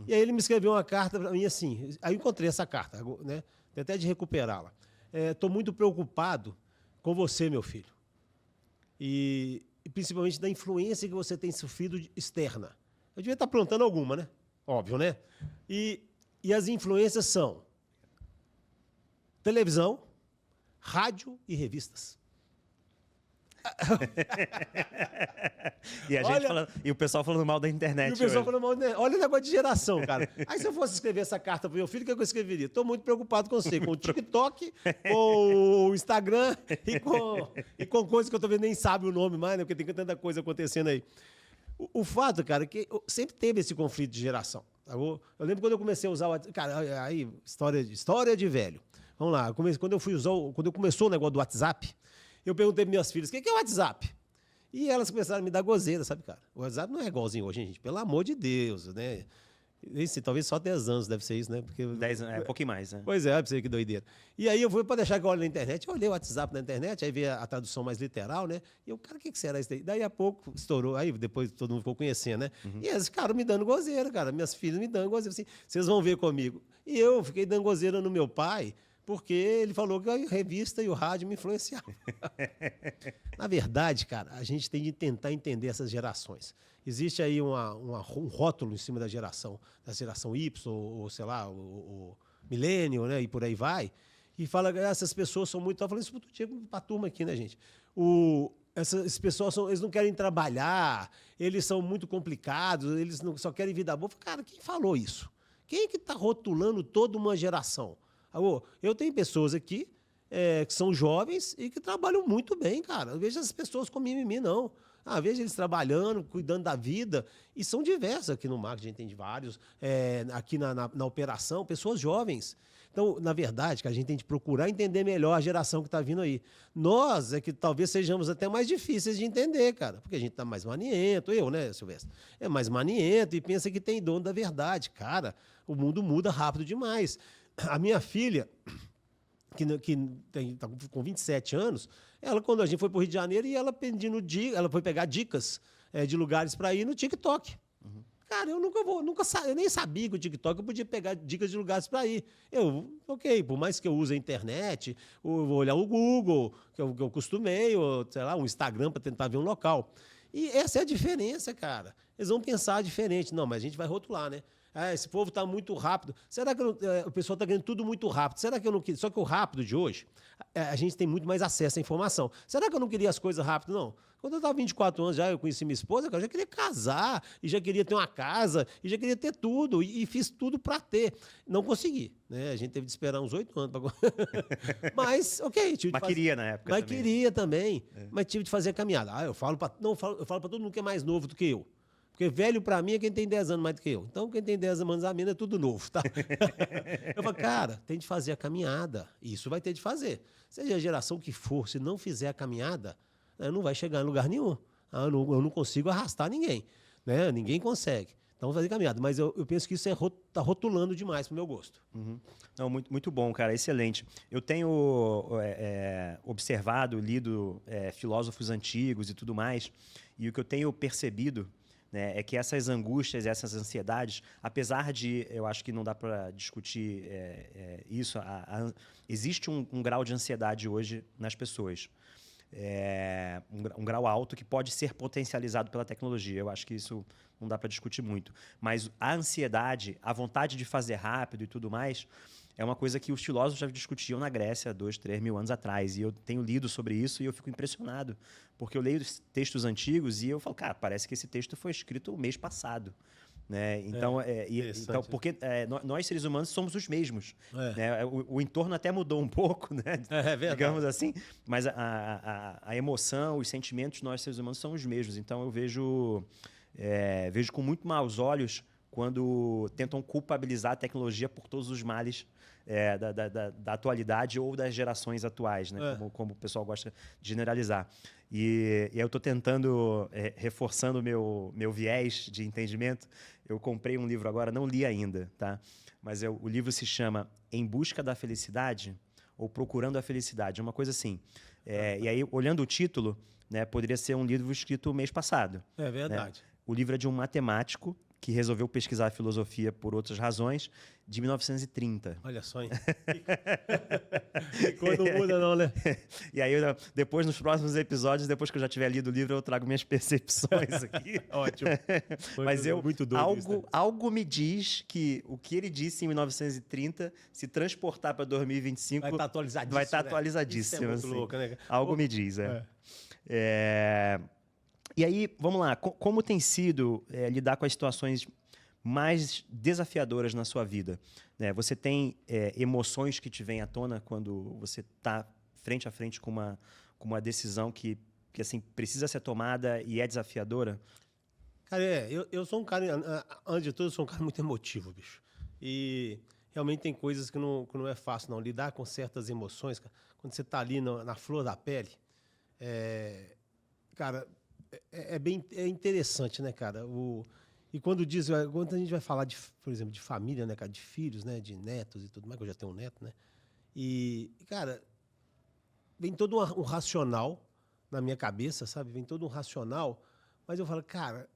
E aí ele me escreveu uma carta para mim assim. Aí eu encontrei essa carta, né? Tem até de recuperá-la. Estou muito preocupado com você, meu filho. E principalmente da influência que você tem sofrido externa. Eu devia estar aprontando alguma, né? Óbvio, né? E as influências são televisão, rádio e revistas. E o pessoal falando mal da internet. E o pessoal hoje. falando mal, né? Olha o negócio de geração, cara. Aí se eu fosse escrever essa carta pro meu filho, o que eu escreveria? Estou muito preocupado com você, com o TikTok, com o Instagram e com coisas que eu também nem sabe o nome mais, né? Porque tem tanta coisa acontecendo aí. O fato, cara, é que sempre teve esse conflito de geração. Tá? Eu lembro quando eu comecei a usar o WhatsApp. Cara, aí, história de velho. Vamos lá. Quando começou o negócio do WhatsApp, eu perguntei para minhas filhas, o que é o WhatsApp? E elas começaram a me dar gozeira, sabe, cara? O WhatsApp não é igualzinho hoje, gente. Pelo amor de Deus, né? Talvez só 10 anos deve ser isso, né? Porque 10 anos, um pouquinho mais, né? Pois é, pra você que doideira. E aí eu fui para deixar que eu olhe na internet, eu olhei o WhatsApp na internet, aí vi a tradução mais literal, né? E eu, cara, o que será isso daí? Daí a pouco estourou, aí depois todo mundo ficou conhecendo, né? E eles ficaram me dando gozeira, cara. Minhas filhas me dando gozeira, assim, vocês vão ver comigo. E eu fiquei dando gozeira no meu pai, porque ele falou que a revista e o rádio me influenciavam. Na verdade, cara, a gente tem de tentar entender essas gerações. Existe aí um rótulo em cima da geração Y, ou sei lá, o milênio, né, e por aí vai, e fala que essas pessoas são muito... Estava falando isso outro dia para a turma aqui, né, gente? Essas pessoas eles não querem trabalhar, eles são muito complicados, eles só querem vida boa. Cara, quem falou isso? Quem é que está rotulando toda uma geração? Eu tenho pessoas aqui que são jovens e que trabalham muito bem, cara. Eu vejo essas pessoas com mimimi, não. Vejo eles trabalhando, cuidando da vida. E são diversas aqui no marketing, a gente tem de vários. Aqui na operação, pessoas jovens. Então, na verdade, que a gente tem de procurar entender melhor a geração que está vindo aí. Nós é que talvez sejamos até mais difíceis de entender, cara. Porque a gente está mais maniento. Eu, né, Silvestre? É mais maniento e pensa que tem dono da verdade. Cara, o mundo muda rápido demais. A minha filha, que tá com 27 anos, ela, quando a gente foi para o Rio de Janeiro, e ela ela foi pegar dicas de lugares para ir no TikTok. Cara, eu eu nem sabia que o TikTok eu podia pegar dicas de lugares para ir. Por mais que eu use a internet, eu vou olhar o Google, que eu costumei, ou sei lá, um Instagram para tentar ver um local. E essa é a diferença, cara. Eles vão pensar diferente. Não, mas a gente vai rotular, né? Esse povo está muito rápido. Será que o pessoal está ganhando tudo muito rápido? Será que eu não queria? Só que o rápido de hoje, a gente tem muito mais acesso à informação. Será que eu não queria as coisas rápido? Não. Quando eu estava 24 anos já, eu conheci minha esposa, cara, eu já queria casar, e já queria ter uma casa, e já queria ter tudo, e fiz tudo para ter. Não consegui, né? A gente teve de esperar uns 8 anos para... Mas, ok. Mas queria na época Mas também. queria também. Mas tive de fazer a caminhada. Eu falo para todo mundo que é mais novo do que eu. Porque velho, para mim, é quem tem 10 anos mais do que eu. Então, quem tem 10 anos a menos é tudo novo, tá? Eu falo, cara, tem de fazer a caminhada. Isso vai ter de fazer. Seja a geração que for, se não fizer a caminhada, não vai chegar em lugar nenhum. Eu não consigo arrastar ninguém. Né? Ninguém consegue. Então, vou fazer caminhada. Mas eu penso que isso tá rotulando demais pro meu gosto. Uhum. Não, muito bom, cara. Excelente. Eu tenho observado, lido filósofos antigos e tudo mais, e o que eu tenho percebido, né, é que essas angústias, essas ansiedades, apesar de, eu acho que não dá para discutir isso, existe um grau de ansiedade hoje nas pessoas. Um grau alto que pode ser potencializado pela tecnologia. Eu acho que isso não dá para discutir muito. Mas a ansiedade, a vontade de fazer rápido e tudo mais, é uma coisa que os filósofos já discutiam na Grécia 2, 3 mil anos atrás. E eu tenho lido sobre isso e eu fico impressionado. Porque eu leio textos antigos e eu falo, cara, parece que esse texto foi escrito o mês passado. Né? Então, porque nós, seres humanos, somos os mesmos. Né? O entorno até mudou um pouco, né? Digamos assim. Mas a emoção, os sentimentos, nós, seres humanos, são os mesmos. Então, eu vejo com muito maus olhos quando tentam culpabilizar a tecnologia por todos os males da atualidade ou das gerações atuais, né? Como o pessoal gosta de generalizar. E eu estou tentando, reforçando o meu viés de entendimento. Eu comprei um livro agora, não li ainda, tá? Mas o livro se chama Em Busca da Felicidade ou Procurando a Felicidade, uma coisa assim. E aí, olhando o título, né, poderia ser um livro escrito mês passado. É verdade. Né? O livro é de um matemático que resolveu pesquisar a filosofia por outras razões, de 1930. Olha só, hein? E quando muda não, né? E aí, depois, nos próximos episódios, depois que eu já tiver lido o livro, eu trago minhas percepções aqui. Ótimo. Mas muito doido isso, né? algo me diz que o que ele disse em 1930, se transportar para 2025... Vai estar atualizadíssimo. Vai estar atualizadíssimo. Isso é muito assim. louco, né? Algo me diz, E aí, vamos lá. Como tem sido lidar com as situações mais desafiadoras na sua vida? Né? Você tem emoções que te vêm à tona quando você está frente a frente com uma decisão que assim, precisa ser tomada e é desafiadora? Cara, eu sou um cara, antes de tudo, eu sou um cara muito emotivo, bicho. E realmente tem coisas que não é fácil, não. Lidar com certas emoções, cara, quando você está ali na flor da pele, cara... É interessante, né, cara? E quando a gente vai falar, por exemplo, de família, né, cara? De filhos, né? De netos e tudo mais, que eu já tenho um neto, né? E, cara, vem todo um racional na minha cabeça, sabe? Vem todo um racional, mas eu falo, cara,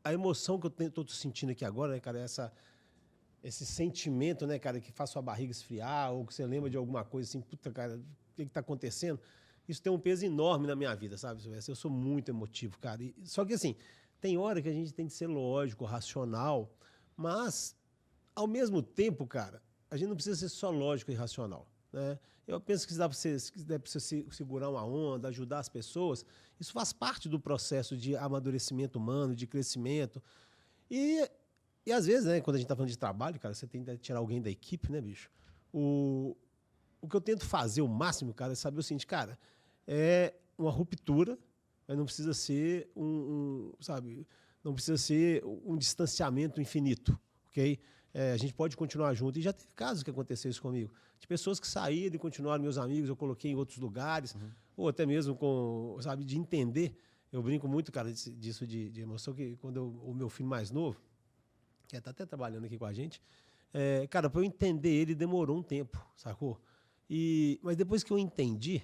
a emoção que eu tô sentindo aqui agora, né, cara? Esse sentimento, né, cara, que faz sua barriga esfriar, ou que você lembra de alguma coisa assim, puta, cara, o que está acontecendo? Isso tem um peso enorme na minha vida, sabe? Eu sou muito emotivo, cara. Só que, assim, tem hora que a gente tem de ser lógico, racional, mas, ao mesmo tempo, cara, a gente não precisa ser só lógico e racional, né? Eu penso que se dá para você segurar uma onda, ajudar as pessoas, isso faz parte do processo de amadurecimento humano, de crescimento. E às vezes, né, quando a gente está falando de trabalho, cara, você tem que tirar alguém da equipe, né, bicho? O que eu tento fazer o máximo, cara, é saber o seguinte, cara, é uma ruptura, mas não precisa ser sabe, não precisa ser um distanciamento infinito, ok? A gente pode continuar junto. E já teve casos que aconteceu isso comigo. De pessoas que saíram e continuaram meus amigos, eu coloquei em outros lugares, ou até mesmo sabe, de entender. Eu brinco muito, cara, disso de emoção, que quando o meu filho mais novo, que está até trabalhando aqui com a gente, cara, para eu entender ele demorou um tempo, sacou? Mas depois que eu entendi,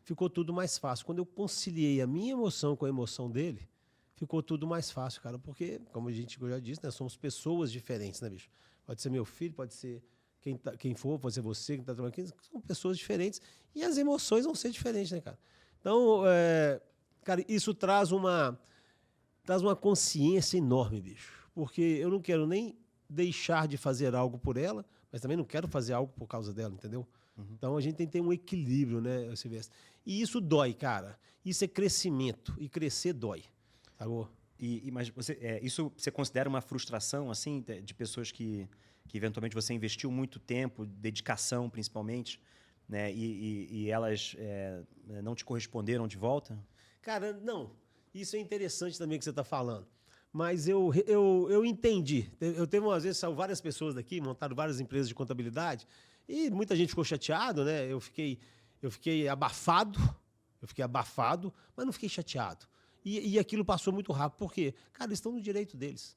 ficou tudo mais fácil. Quando eu conciliei a minha emoção com a emoção dele, ficou tudo mais fácil, cara. Porque, como eu já disse, né, somos pessoas diferentes, né, bicho? Pode ser meu filho, pode ser quem for, pode ser você que está trabalhando aqui. São pessoas diferentes e as emoções vão ser diferentes, né, cara? Então, Cara, isso traz uma consciência enorme, bicho. Porque eu não quero nem deixar de fazer algo por ela, mas também não quero fazer algo por causa dela, entendeu? Então a gente tem que ter um equilíbrio, né, Silvestre? E isso dói, cara. Isso é crescimento. E crescer dói. Sacou? Mas isso você considera uma frustração, assim, de pessoas que eventualmente você investiu muito tempo, dedicação principalmente, né? E elas não te corresponderam de volta? Cara, não. Isso é interessante também que você está falando. Mas eu entendi. Eu teve umas vezes, saiu várias pessoas daqui, montaram várias empresas de contabilidade, e muita gente ficou chateado, né? Eu fiquei abafado, mas não fiquei chateado. E aquilo passou muito rápido. Por quê? Cara, eles estão no direito deles.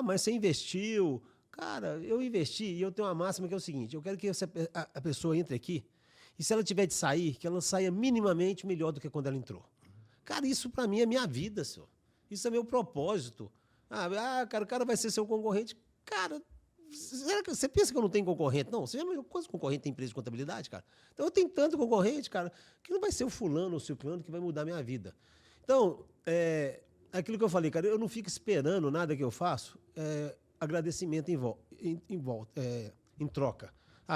Mas você investiu. Cara, eu investi e eu tenho uma máxima que é o seguinte: eu quero que a pessoa entre aqui e se ela tiver de sair, que ela saia minimamente melhor do que quando ela entrou. Cara, isso para mim é minha vida, senhor. Isso é meu propósito. Cara, o cara vai ser seu concorrente. Cara, você pensa que eu não tenho concorrente? Não, você já quantos concorrentes tem empresa de contabilidade, cara? Então eu tenho tanto concorrente, cara, que não vai ser o fulano ou o ciclano que vai mudar a minha vida. Então, aquilo que eu falei, cara, eu não fico esperando nada que eu faço, agradecimento em troca.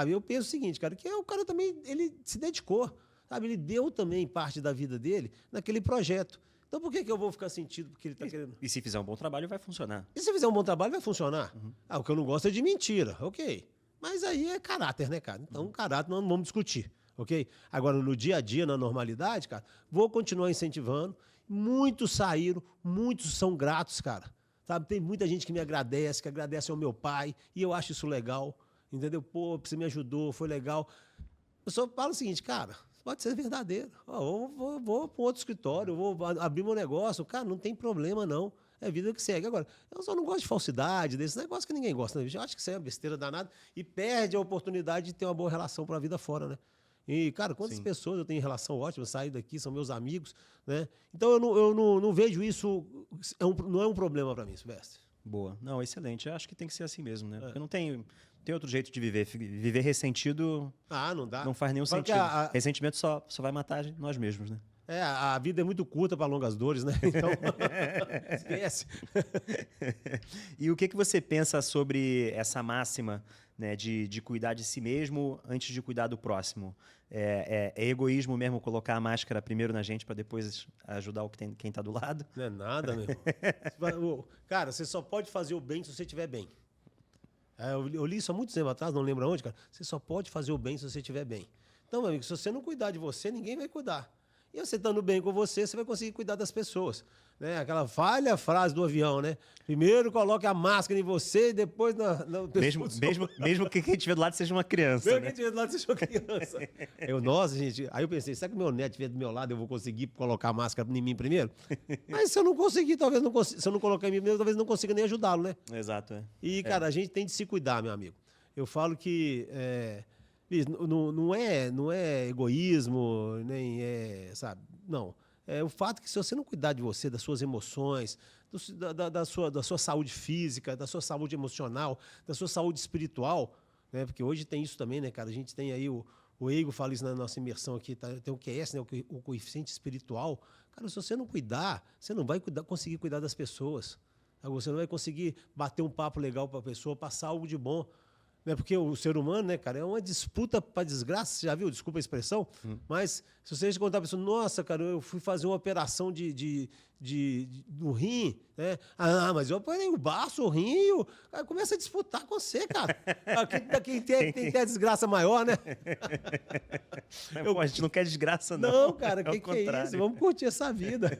Eu penso o seguinte, cara, que o cara também, ele se dedicou, sabe? Ele deu também parte da vida dele naquele projeto. Então, por que eu vou ficar sentido porque ele está querendo? E se fizer um bom trabalho, vai funcionar. E se fizer um bom trabalho, vai funcionar. O que eu não gosto é de mentira, ok. Mas aí é caráter, né, cara? Então, caráter nós não vamos discutir, ok? Agora, no dia a dia, na normalidade, cara, vou continuar incentivando. Muitos saíram, muitos são gratos, cara. Sabe? Tem muita gente que me agradece, que agradece ao meu pai, e eu acho isso legal, entendeu? Pô, você me ajudou, foi legal. Eu só falo o seguinte, cara, pode ser verdadeiro. Vou para outro escritório, vou abrir meu negócio. Cara, não tem problema, não. É a vida que segue. Agora, eu só não gosto de falsidade, desse negócio que ninguém gosta. Né? Eu acho que isso é uma besteira danada e perde a oportunidade de ter uma boa relação para a vida fora, né? E, cara, quantas pessoas eu tenho relação ótima, saí daqui, são meus amigos, né? Então, eu não vejo isso, não é um problema para mim, Silvestre. Boa. Não, excelente. Eu acho que tem que ser assim mesmo, né? Porque não tem outro jeito de viver. Viver ressentido não dá. Não faz nenhum sentido. Ressentimento só vai matar nós mesmos, né? A vida é muito curta para longas dores, né? Então, esquece. E o que você pensa sobre essa máxima, né, de cuidar de si mesmo antes de cuidar do próximo? É egoísmo mesmo colocar a máscara primeiro na gente para depois ajudar quem está do lado? Não é nada, meu irmão. Cara, você só pode fazer o bem se você estiver bem. Eu li isso há muitos anos atrás, não lembro aonde, cara. Você só pode fazer o bem se você estiver bem. Então, meu amigo, se você não cuidar de você, ninguém vai cuidar. E você estando bem com você, você vai conseguir cuidar das pessoas. Né? Aquela falha frase do avião, né? Primeiro coloque a máscara em você e depois mesmo que quem estiver do lado seja uma criança. Mesmo que quem estiver do lado seja uma criança. Nossa, gente. Aí eu pensei, será que meu neto estiver do meu lado, eu vou conseguir colocar a máscara em mim primeiro? Mas se eu não conseguir, talvez não consiga. Se eu não colocar em mim primeiro, talvez não consiga nem ajudá-lo, né? Exato, E, cara, a gente tem de se cuidar, meu amigo. Eu falo que não é egoísmo, nem sabe? Não. É o fato que se você não cuidar de você, das suas emoções, da sua saúde física, da sua saúde emocional, da sua saúde espiritual, né? Porque hoje tem isso também, né, cara? A gente tem aí o Eigo fala isso na nossa imersão aqui, tá? Tem o QS, né? O coeficiente espiritual. Cara, se você não cuidar, você não vai conseguir cuidar das pessoas. Você não vai conseguir bater um papo legal para a pessoa, passar algo de bom. Né? Porque o ser humano, né, cara, é uma disputa para desgraça, você já viu? Desculpa a expressão, mas se você contar para a pessoa, nossa, cara, eu fui fazer uma operação no rim, né? Mas eu apanhei o baço, o rim, cara, começa a disputar com você, cara. Quem tem a desgraça maior, né? Pô, a gente não quer desgraça, não. Não, cara, que é isso? Vamos curtir essa vida.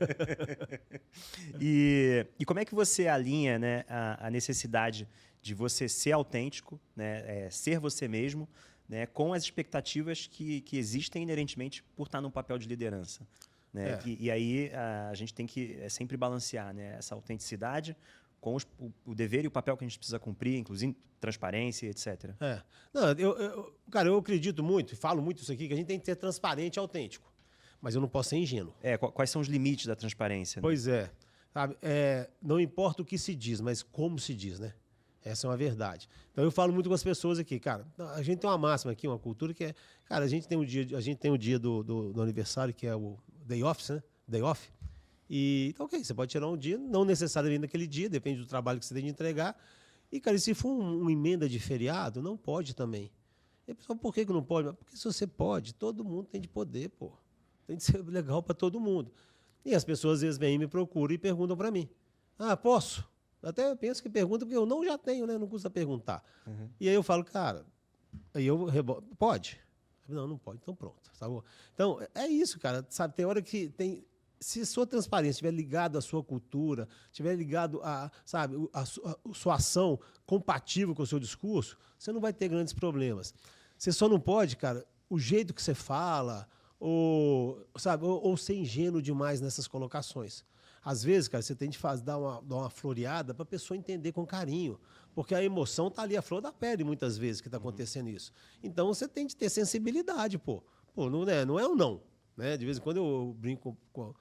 E como é que você alinha, né, a necessidade de você ser autêntico, né, ser você mesmo, né, com as expectativas que existem inerentemente por estar num papel de liderança. Né? E aí a gente tem que sempre balancear, né, essa autenticidade com o dever e o papel que a gente precisa cumprir, inclusive transparência, etc. Não, cara, eu acredito muito, e falo muito isso aqui, que a gente tem que ser transparente e autêntico. Mas eu não posso ser ingênuo. Quais são os limites da transparência? Né? Pois é. Sabe, não importa o que se diz, mas como se diz, né? Essa é uma verdade. Então eu falo muito com as pessoas aqui, cara. A gente tem uma máxima aqui, uma cultura que cara, a gente tem o dia do aniversário, que é o day office, né? day off. E, então, ok, você pode tirar um dia, não necessariamente naquele dia, depende do trabalho que você tem de entregar. E, cara, e se for uma emenda de feriado, não pode também. E, pessoal, por que não pode? Porque se você pode, todo mundo tem de poder, pô. Tem de ser legal para todo mundo. E as pessoas, às vezes, vêm e me procuram e perguntam para mim. Ah, posso? Até penso que pergunta, porque eu não já tenho, né? Não custa perguntar. E aí eu falo, cara, aí eu pode? Não, não pode. Então pronto. Sabe? Então, é isso, cara. Sabe, tem hora que tem... Se sua transparência estiver ligado à sua cultura, estiver ligado a, sabe, a sua ação compatível com o seu discurso, você não vai ter grandes problemas. Você só não pode, cara, o jeito que você fala, sabe, ou ser ingênuo demais nessas colocações. Às vezes, cara, você tem de dar uma floreada para a pessoa entender com carinho. Porque a emoção está ali, a flor da pele, muitas vezes, que está acontecendo isso. Então, você tem de ter sensibilidade, pô. Pô, não é um não. Né? De vez em quando eu brinco com...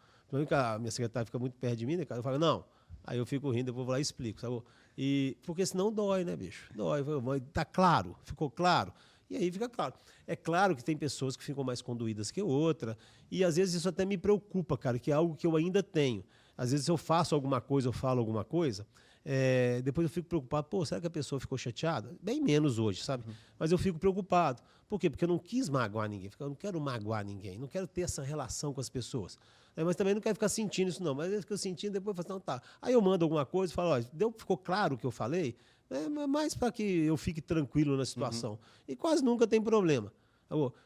A minha secretária fica muito perto de mim, né, cara? Eu falo, não. Aí eu fico rindo, eu vou lá e explico, sabe? E, porque senão dói, né, bicho? Dói. Tá claro? Ficou claro? E aí fica claro. É claro que tem pessoas que ficam mais conduídas que outra, e às vezes isso até me preocupa, cara, que é algo que eu ainda tenho. Às vezes eu faço alguma coisa, eu falo alguma coisa, depois eu fico preocupado, pô, será que a pessoa ficou chateada? Bem menos hoje, sabe? Mas eu fico preocupado. Por quê? Porque eu não quis magoar ninguém, eu não quero magoar ninguém, não quero ter essa relação com as pessoas. Mas também não quero ficar sentindo isso, não. Mas às vezes que eu sentindo, depois eu falo, não, tá. Aí eu mando alguma coisa e falo, ó, ficou claro o que eu falei? Mais para que eu fique tranquilo na situação. E quase nunca tem problema.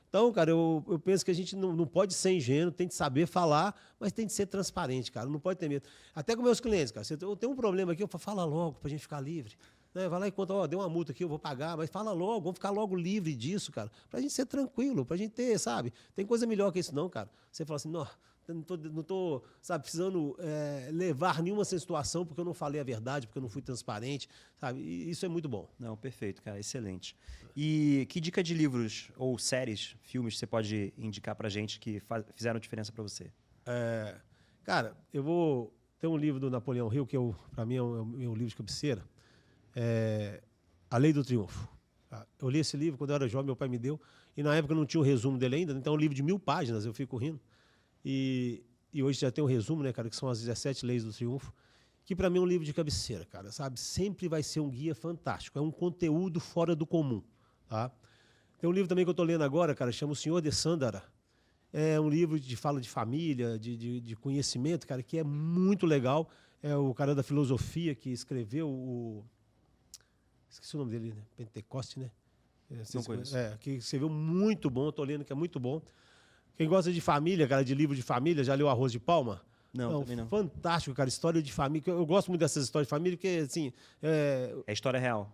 Então, cara, eu penso que a gente não pode ser ingênuo, tem de saber falar, mas tem de ser transparente, cara. Não pode ter medo. Até com meus clientes, cara. Se eu tenho um problema aqui, eu falo, fala logo pra gente ficar livre. Né? Vai lá e conta, ó, deu uma multa aqui, eu vou pagar, mas fala logo, vamos ficar logo livre disso, cara. Pra gente ser tranquilo, pra gente ter, sabe? Tem coisa melhor que isso, não, cara. Você fala assim, não tô, sabe, precisando levar nenhuma situação porque eu não falei a verdade, porque eu não fui transparente, sabe? E isso é muito bom. Não, perfeito, cara, excelente. E que dica de livros ou séries, filmes você pode indicar pra gente que fizeram diferença pra você? Cara, eu vou ter um livro do Napoleão Hill que para mim é o meu livro de cabeceira, A Lei do Triunfo. Eu li esse livro quando eu era jovem, meu pai me deu, e na época não tinha o resumo dele ainda, então é um livro de 1000 páginas, eu fico rindo. E hoje já tem um resumo, né, cara, que são as 17 leis do triunfo, que para mim é um livro de cabeceira, cara, sabe? Sempre vai ser um guia fantástico, é um conteúdo fora do comum, tá? Tem um livro também que eu estou lendo agora, cara, chama O Senhor de Sândara. É um livro que fala de família, de conhecimento, cara, que é muito legal. É o cara da filosofia que escreveu esqueci o nome dele, né? Pentecoste, né? Não conheço. Que escreveu muito bom, estou lendo que é muito bom. Quem gosta de família, cara, de livro de família, já leu Arroz de Palma? Não, também não. Fantástico, cara, história de família. Eu gosto muito dessas histórias de família, porque, assim... É história real.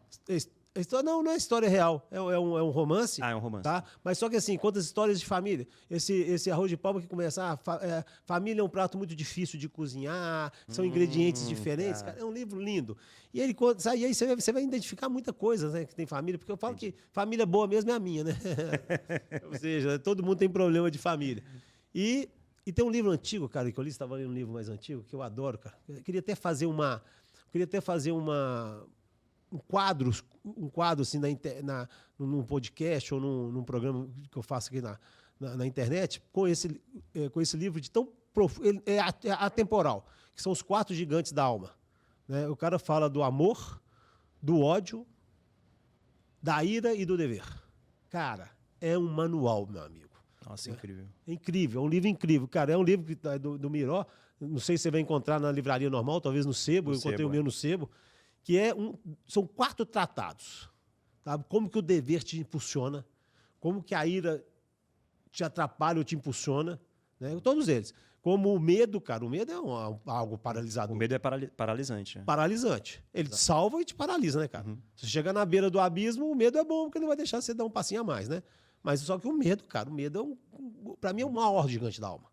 Não é história real, é um romance. É um romance. Tá? Mas só que, assim, conta as histórias de família. Esse Arroz de Palma que começa... família é um prato muito difícil de cozinhar, são ingredientes diferentes. Cara, é um livro lindo. E ele conta... E aí você vai identificar muita coisa, né, que tem família, porque eu falo que família boa mesmo é a minha, né? Ou seja, todo mundo tem problema de família. E tem um livro antigo, cara, que eu li, estava lendo um livro mais antigo, que eu adoro, cara. Eu queria até fazer um quadro assim, num podcast ou num programa que eu faço aqui na internet, com esse livro de tão profundo, é atemporal, que são os 4 gigantes da alma. Né? O cara fala do amor, do ódio, da ira e do dever. Cara, é um manual, meu amigo. Nossa, incrível. É incrível, é um livro incrível. Cara, é um livro do Miró, não sei se você vai encontrar na livraria normal, talvez no Sebo, eu encontrei o meu no Sebo, que são 4 tratados. Tá? Como que o dever te impulsiona, como que a ira te atrapalha ou te impulsiona, né? Todos eles. Como o medo, cara, o medo é algo paralisador. O medo é paralisante. Né? Paralisante. Ele te salva e te paralisa, né, cara? Se você chegar na beira do abismo, o medo é bom, porque não vai deixar você dar um passinho a mais, né? Mas só que o medo, cara, o medo para mim é o maior gigante da alma.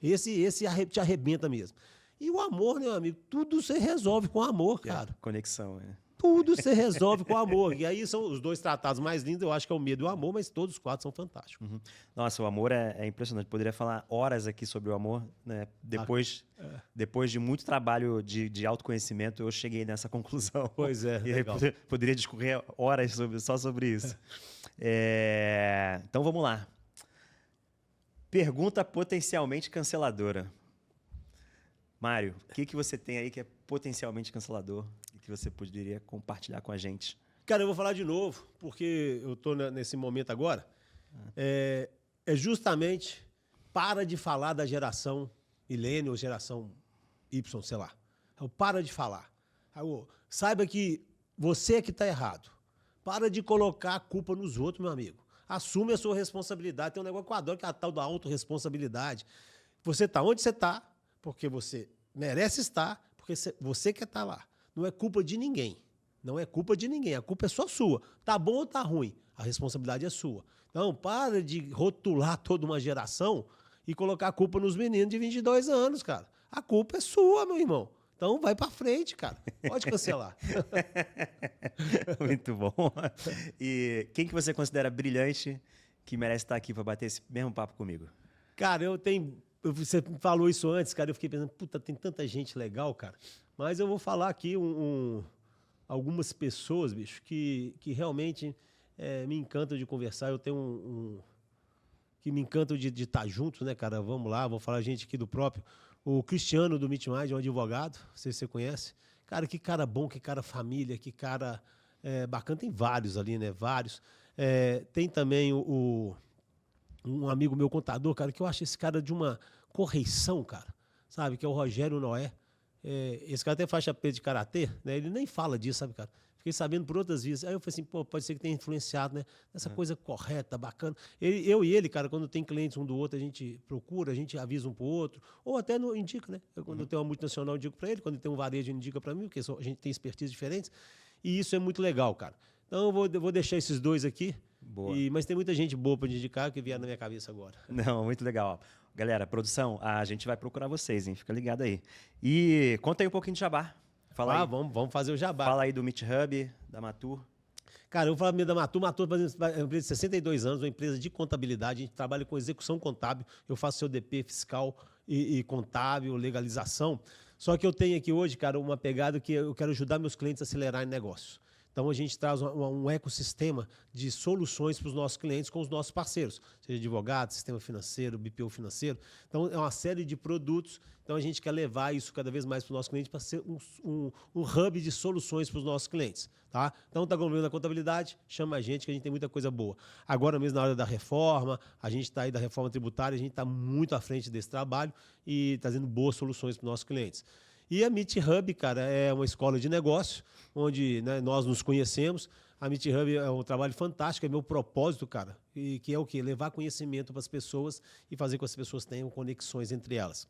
Esse te arrebenta mesmo. E o amor, né, meu amigo? Tudo se resolve com amor, cara. Conexão, né? Tudo se resolve com amor. E aí são os 2 tratados mais lindos, eu acho que é o medo e o amor, mas todos os 4 são fantásticos. Nossa, o amor é impressionante. Poderia falar horas aqui sobre o amor, né? Depois de muito trabalho de autoconhecimento, eu cheguei nessa conclusão. Pois é, e legal. Poderia discorrer horas só sobre isso. Então, vamos lá. Pergunta potencialmente canceladora. Mário, o que você tem aí que é potencialmente cancelador e que você poderia compartilhar com a gente? Cara, eu vou falar de novo, porque eu estou nesse momento agora. É justamente para de falar da geração milênio ou geração Y, sei lá. Para de falar. Saiba que você é que está errado. Para de colocar a culpa nos outros, meu amigo. Assume a sua responsabilidade. Tem um negócio que eu adoro, que é a tal da autorresponsabilidade. Você está onde você está, porque você merece estar, porque você quer estar lá. Não é culpa de ninguém. Não é culpa de ninguém. A culpa é só sua. Tá bom ou tá ruim? A responsabilidade é sua. Então, para de rotular toda uma geração e colocar a culpa nos meninos de 22 anos, cara. A culpa é sua, meu irmão. Então, vai pra frente, cara. Pode cancelar. Muito bom. E quem que você considera brilhante que merece estar aqui para bater esse mesmo papo comigo? Cara, você falou isso antes, cara. Eu fiquei pensando, puta, tem tanta gente legal, cara. Mas eu vou falar aqui algumas pessoas, bicho, que realmente me encantam de conversar. Eu tenho que me encantam de estar junto, né, cara? Vamos lá, vou falar gente aqui do próprio. O Cristiano do Meet Mind é um advogado, não sei se você conhece. Cara, que cara bom, que cara família, que cara bacana. Tem vários ali, né? Vários. Tem também um amigo meu contador, cara, que eu acho esse cara de uma correição, cara, sabe? Que é o Rogério Noé. Esse cara tem faixa preta de karatê, né? Ele nem fala disso, sabe, cara? Fiquei sabendo por outras vias. Aí eu falei assim, pô, pode ser que tenha influenciado, né? Essa coisa correta, bacana. Eu e ele, cara, quando tem clientes um do outro, a gente procura, a gente avisa um pro outro, ou até indica, né? Quando eu tenho uma multinacional, eu indico para ele, quando tem um varejo, ele indica para mim, porque a gente tem expertise diferentes. E isso é muito legal, cara. Então eu vou deixar esses dois aqui. Boa. Mas tem muita gente boa para indicar que vieram na minha cabeça agora. Não, muito legal. Galera, produção, a gente vai procurar vocês, hein? Fica ligado aí. E conta aí um pouquinho de jabá. Fala aí. Vamos fazer o jabá. Fala aí do Meet Hub, da Matur. Cara, eu vou falar da Matur. Matur é uma empresa de 62 anos, uma empresa de contabilidade. A gente trabalha com execução contábil. Eu faço CODP fiscal e contábil, legalização. Só que eu tenho aqui hoje, cara, uma pegada que eu quero ajudar meus clientes a acelerarem negócio. Então, a gente traz um ecossistema de soluções para os nossos clientes com os nossos parceiros, seja advogado, sistema financeiro, BPO financeiro. Então, é uma série de produtos. Então, a gente quer levar isso cada vez mais para o nosso cliente para ser um hub de soluções para os nossos clientes. Tá? Então, está comprando a contabilidade, chama a gente que a gente tem muita coisa boa. Agora mesmo, na hora da reforma, a gente está aí da reforma tributária, a gente está muito à frente desse trabalho e trazendo boas soluções para os nossos clientes. E a Meet Hub, cara, é uma escola de negócio, onde, né, nós nos conhecemos. A Meet Hub é um trabalho fantástico, é meu propósito, cara, e que é o quê? Levar conhecimento para as pessoas e fazer com que as pessoas tenham conexões entre elas.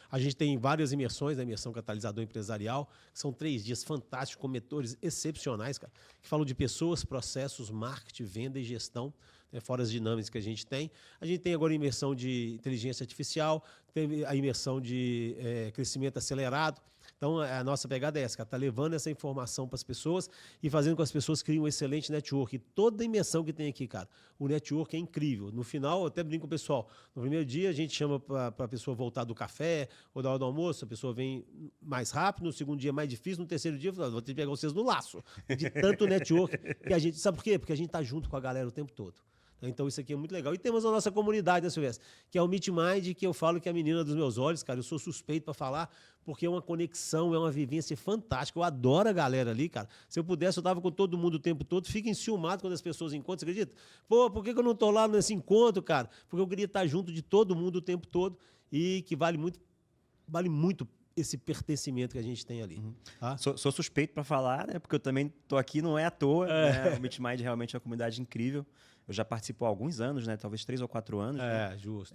A gente tem várias imersões, a imersão catalisador empresarial, que são 3 dias fantásticos, com mentores excepcionais, cara, que falam de pessoas, processos, marketing, venda e gestão, né, fora as dinâmicas que a gente tem. A gente tem agora a imersão de inteligência artificial, tem a imersão de crescimento acelerado. Então, a nossa pegada é essa, cara, tá levando essa informação para as pessoas e fazendo com que as pessoas criem um excelente network. E toda a imersão que tem aqui, cara, o network é incrível. No final, eu até brinco com o pessoal, no primeiro dia a gente chama para a pessoa voltar do café ou da hora do almoço, a pessoa vem mais rápido, no segundo dia é mais difícil, no terceiro dia eu falo, vou ter que pegar vocês no laço, de tanto network que a gente... Sabe por quê? Porque a gente tá junto com a galera o tempo todo. Então isso aqui é muito legal. E temos a nossa comunidade, né, Silvestre? Que é o Meet Mind, que eu falo que é a menina dos meus olhos, cara. Eu sou suspeito para falar, porque é uma conexão, é uma vivência fantástica. Eu adoro a galera ali, cara. Se eu pudesse, eu tava com todo mundo o tempo todo. Fico enciumado quando as pessoas encontram, você acredita? Pô, por que eu não tô lá nesse encontro, cara? Porque eu queria estar junto de todo mundo o tempo todo e que vale muito esse pertencimento que a gente tem ali. Tá? Sou suspeito para falar, né? Porque eu também tô aqui, não é à toa. Né? O Meet Mind realmente é uma comunidade incrível. Eu já participo há alguns anos, né? Talvez 3 ou 4 anos. Né? Justo.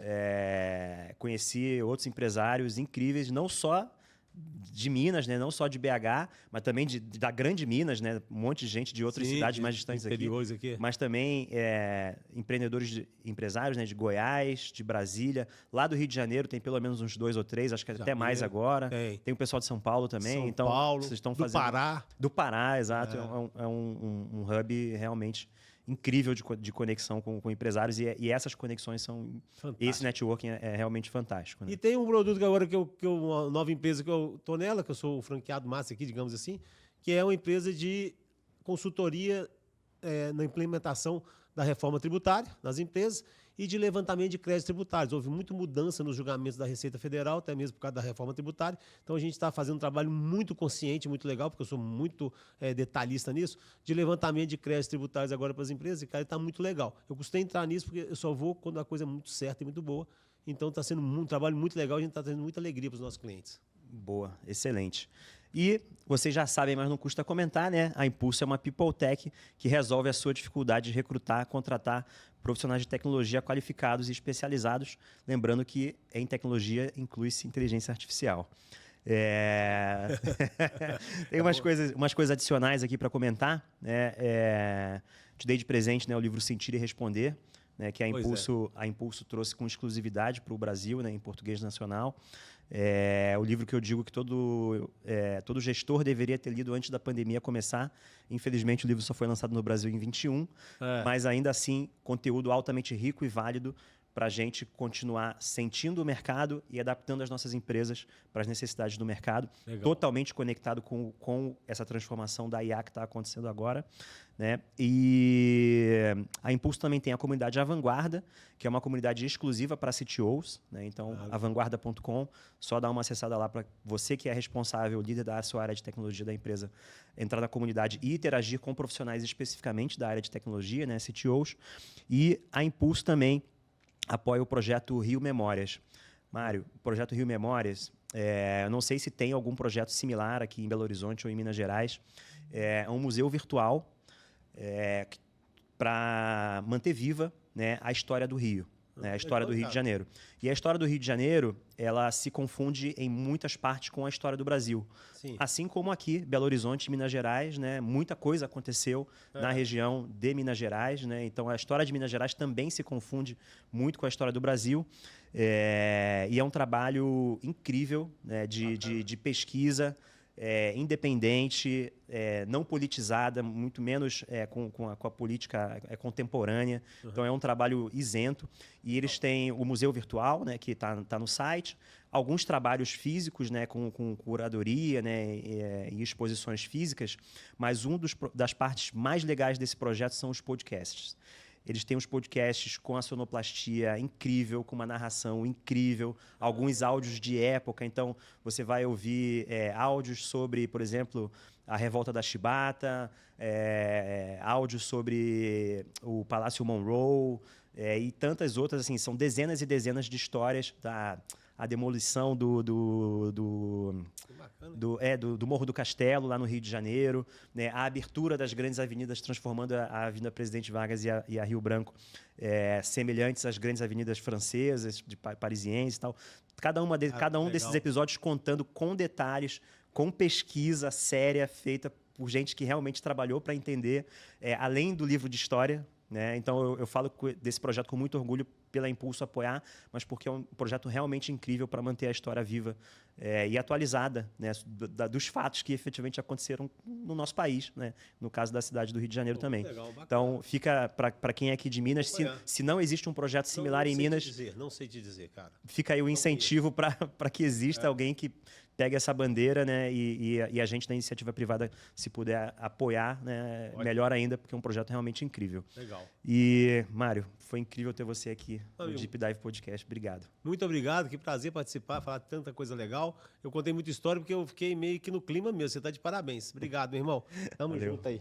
Conheci outros empresários incríveis, não só de Minas, né? Não só de BH, mas também da grande Minas, né? Um monte de gente de outras cidades mais distantes aqui. Mas também empresários, né? De Goiás, de Brasília. Lá do Rio de Janeiro tem pelo menos uns 2 ou 3, acho que até mais agora. Tem o pessoal de São Paulo também. São Paulo, vocês estão do Pará. Do Pará, exato. É um hub realmente incrível de conexão com empresários e essas conexões são... Fantástico. Esse networking é realmente fantástico. Né? E tem um produto que agora uma nova empresa que eu tô nela, que eu sou o franqueado master aqui, digamos assim, que é uma empresa de consultoria na implementação da reforma tributária nas empresas e de levantamento de créditos tributários. Houve muita mudança nos julgamentos da Receita Federal, até mesmo por causa da reforma tributária. Então, a gente está fazendo um trabalho muito consciente, muito legal, porque eu sou muito detalhista nisso, de levantamento de créditos tributários agora para as empresas, e, cara, está muito legal. Eu custei entrar nisso porque eu só vou quando a coisa é muito certa e muito boa. Então, está sendo um trabalho muito legal, a gente está tendo muita alegria para os nossos clientes. Boa, excelente. E vocês já sabem, mas não custa comentar, né? A Impulso é uma People Tech que resolve a sua dificuldade de recrutar, contratar profissionais de tecnologia qualificados e especializados. Lembrando que em tecnologia inclui-se inteligência artificial. Tem umas coisas adicionais aqui para comentar, né? Te dei de presente, né, o livro Sentir e Responder, né, que a Impulso trouxe com exclusividade para o Brasil, né, em português nacional. O livro que eu digo que todo gestor deveria ter lido antes da pandemia começar. Infelizmente, o livro só foi lançado no Brasil em 21, mas ainda assim, conteúdo altamente rico e válido para a gente continuar sentindo o mercado e adaptando as nossas empresas para as necessidades do mercado. Legal. Totalmente conectado com essa transformação da IA que está acontecendo agora, né? E a Impulso também tem a comunidade A Vanguarda, que é uma comunidade exclusiva para CTOs, né? Então, avanguarda.com, só dá uma acessada lá para você que é responsável, líder da sua área de tecnologia da empresa, entrar na comunidade e interagir com profissionais especificamente da área de tecnologia, né? CTOs. E a Impulso também apoia o projeto Rio Memórias. Mário, o projeto Rio Memórias, eu não sei se tem algum projeto similar aqui em Belo Horizonte ou em Minas Gerais. É um museu virtual para manter viva, né, a história do Rio. A história do Rio de Janeiro. E a história do Rio de Janeiro, ela se confunde em muitas partes com a história do Brasil. Sim. Assim como aqui, Belo Horizonte, Minas Gerais, né, muita coisa aconteceu na região de Minas Gerais, né? Então, a história de Minas Gerais também se confunde muito com a história do Brasil. E é um trabalho incrível, né, de pesquisa, independente, não politizada, muito menos com a política contemporânea. Então, é um trabalho isento. E eles têm o museu virtual, né, que está no site, alguns trabalhos físicos, né, com curadoria, né, e exposições físicas, mas das partes mais legais desse projeto são os podcasts. Eles têm uns podcasts com a sonoplastia incrível, com uma narração incrível, alguns áudios de época. Então, você vai ouvir áudios sobre, por exemplo, a Revolta da Chibata, áudios sobre o Palácio Monroe, e tantas outras. Assim, são dezenas e dezenas de histórias a demolição do Morro do Castelo, lá no Rio de Janeiro, né? A abertura das grandes avenidas, transformando a Avenida Presidente Vargas e a Rio Branco semelhantes às grandes avenidas francesas, parisienses e tal. Cada um desses episódios contando com detalhes, com pesquisa séria feita por gente que realmente trabalhou para entender, além do livro de história, né? Então, eu falo desse projeto com muito orgulho pela Impulso apoiar, mas porque é um projeto realmente incrível para manter a história viva e atualizada, né, dos fatos que efetivamente aconteceram no nosso país, né? No caso da cidade do Rio de Janeiro também. Legal, então, fica para quem é aqui de Minas, se não existe um projeto similar em Minas... Não sei te dizer, cara. Fica aí o incentivo para que exista alguém que pegue essa bandeira, né, e a gente da iniciativa privada, se puder apoiar, né, melhor ainda, porque é um projeto realmente incrível. Legal. E, Mário, foi incrível ter você aqui no Deep Dive Podcast. Obrigado. Muito obrigado, que prazer participar, falar tanta coisa legal. Eu contei muita história porque eu fiquei meio que no clima mesmo. Você está de parabéns. Obrigado, meu irmão. Tamo junto aí.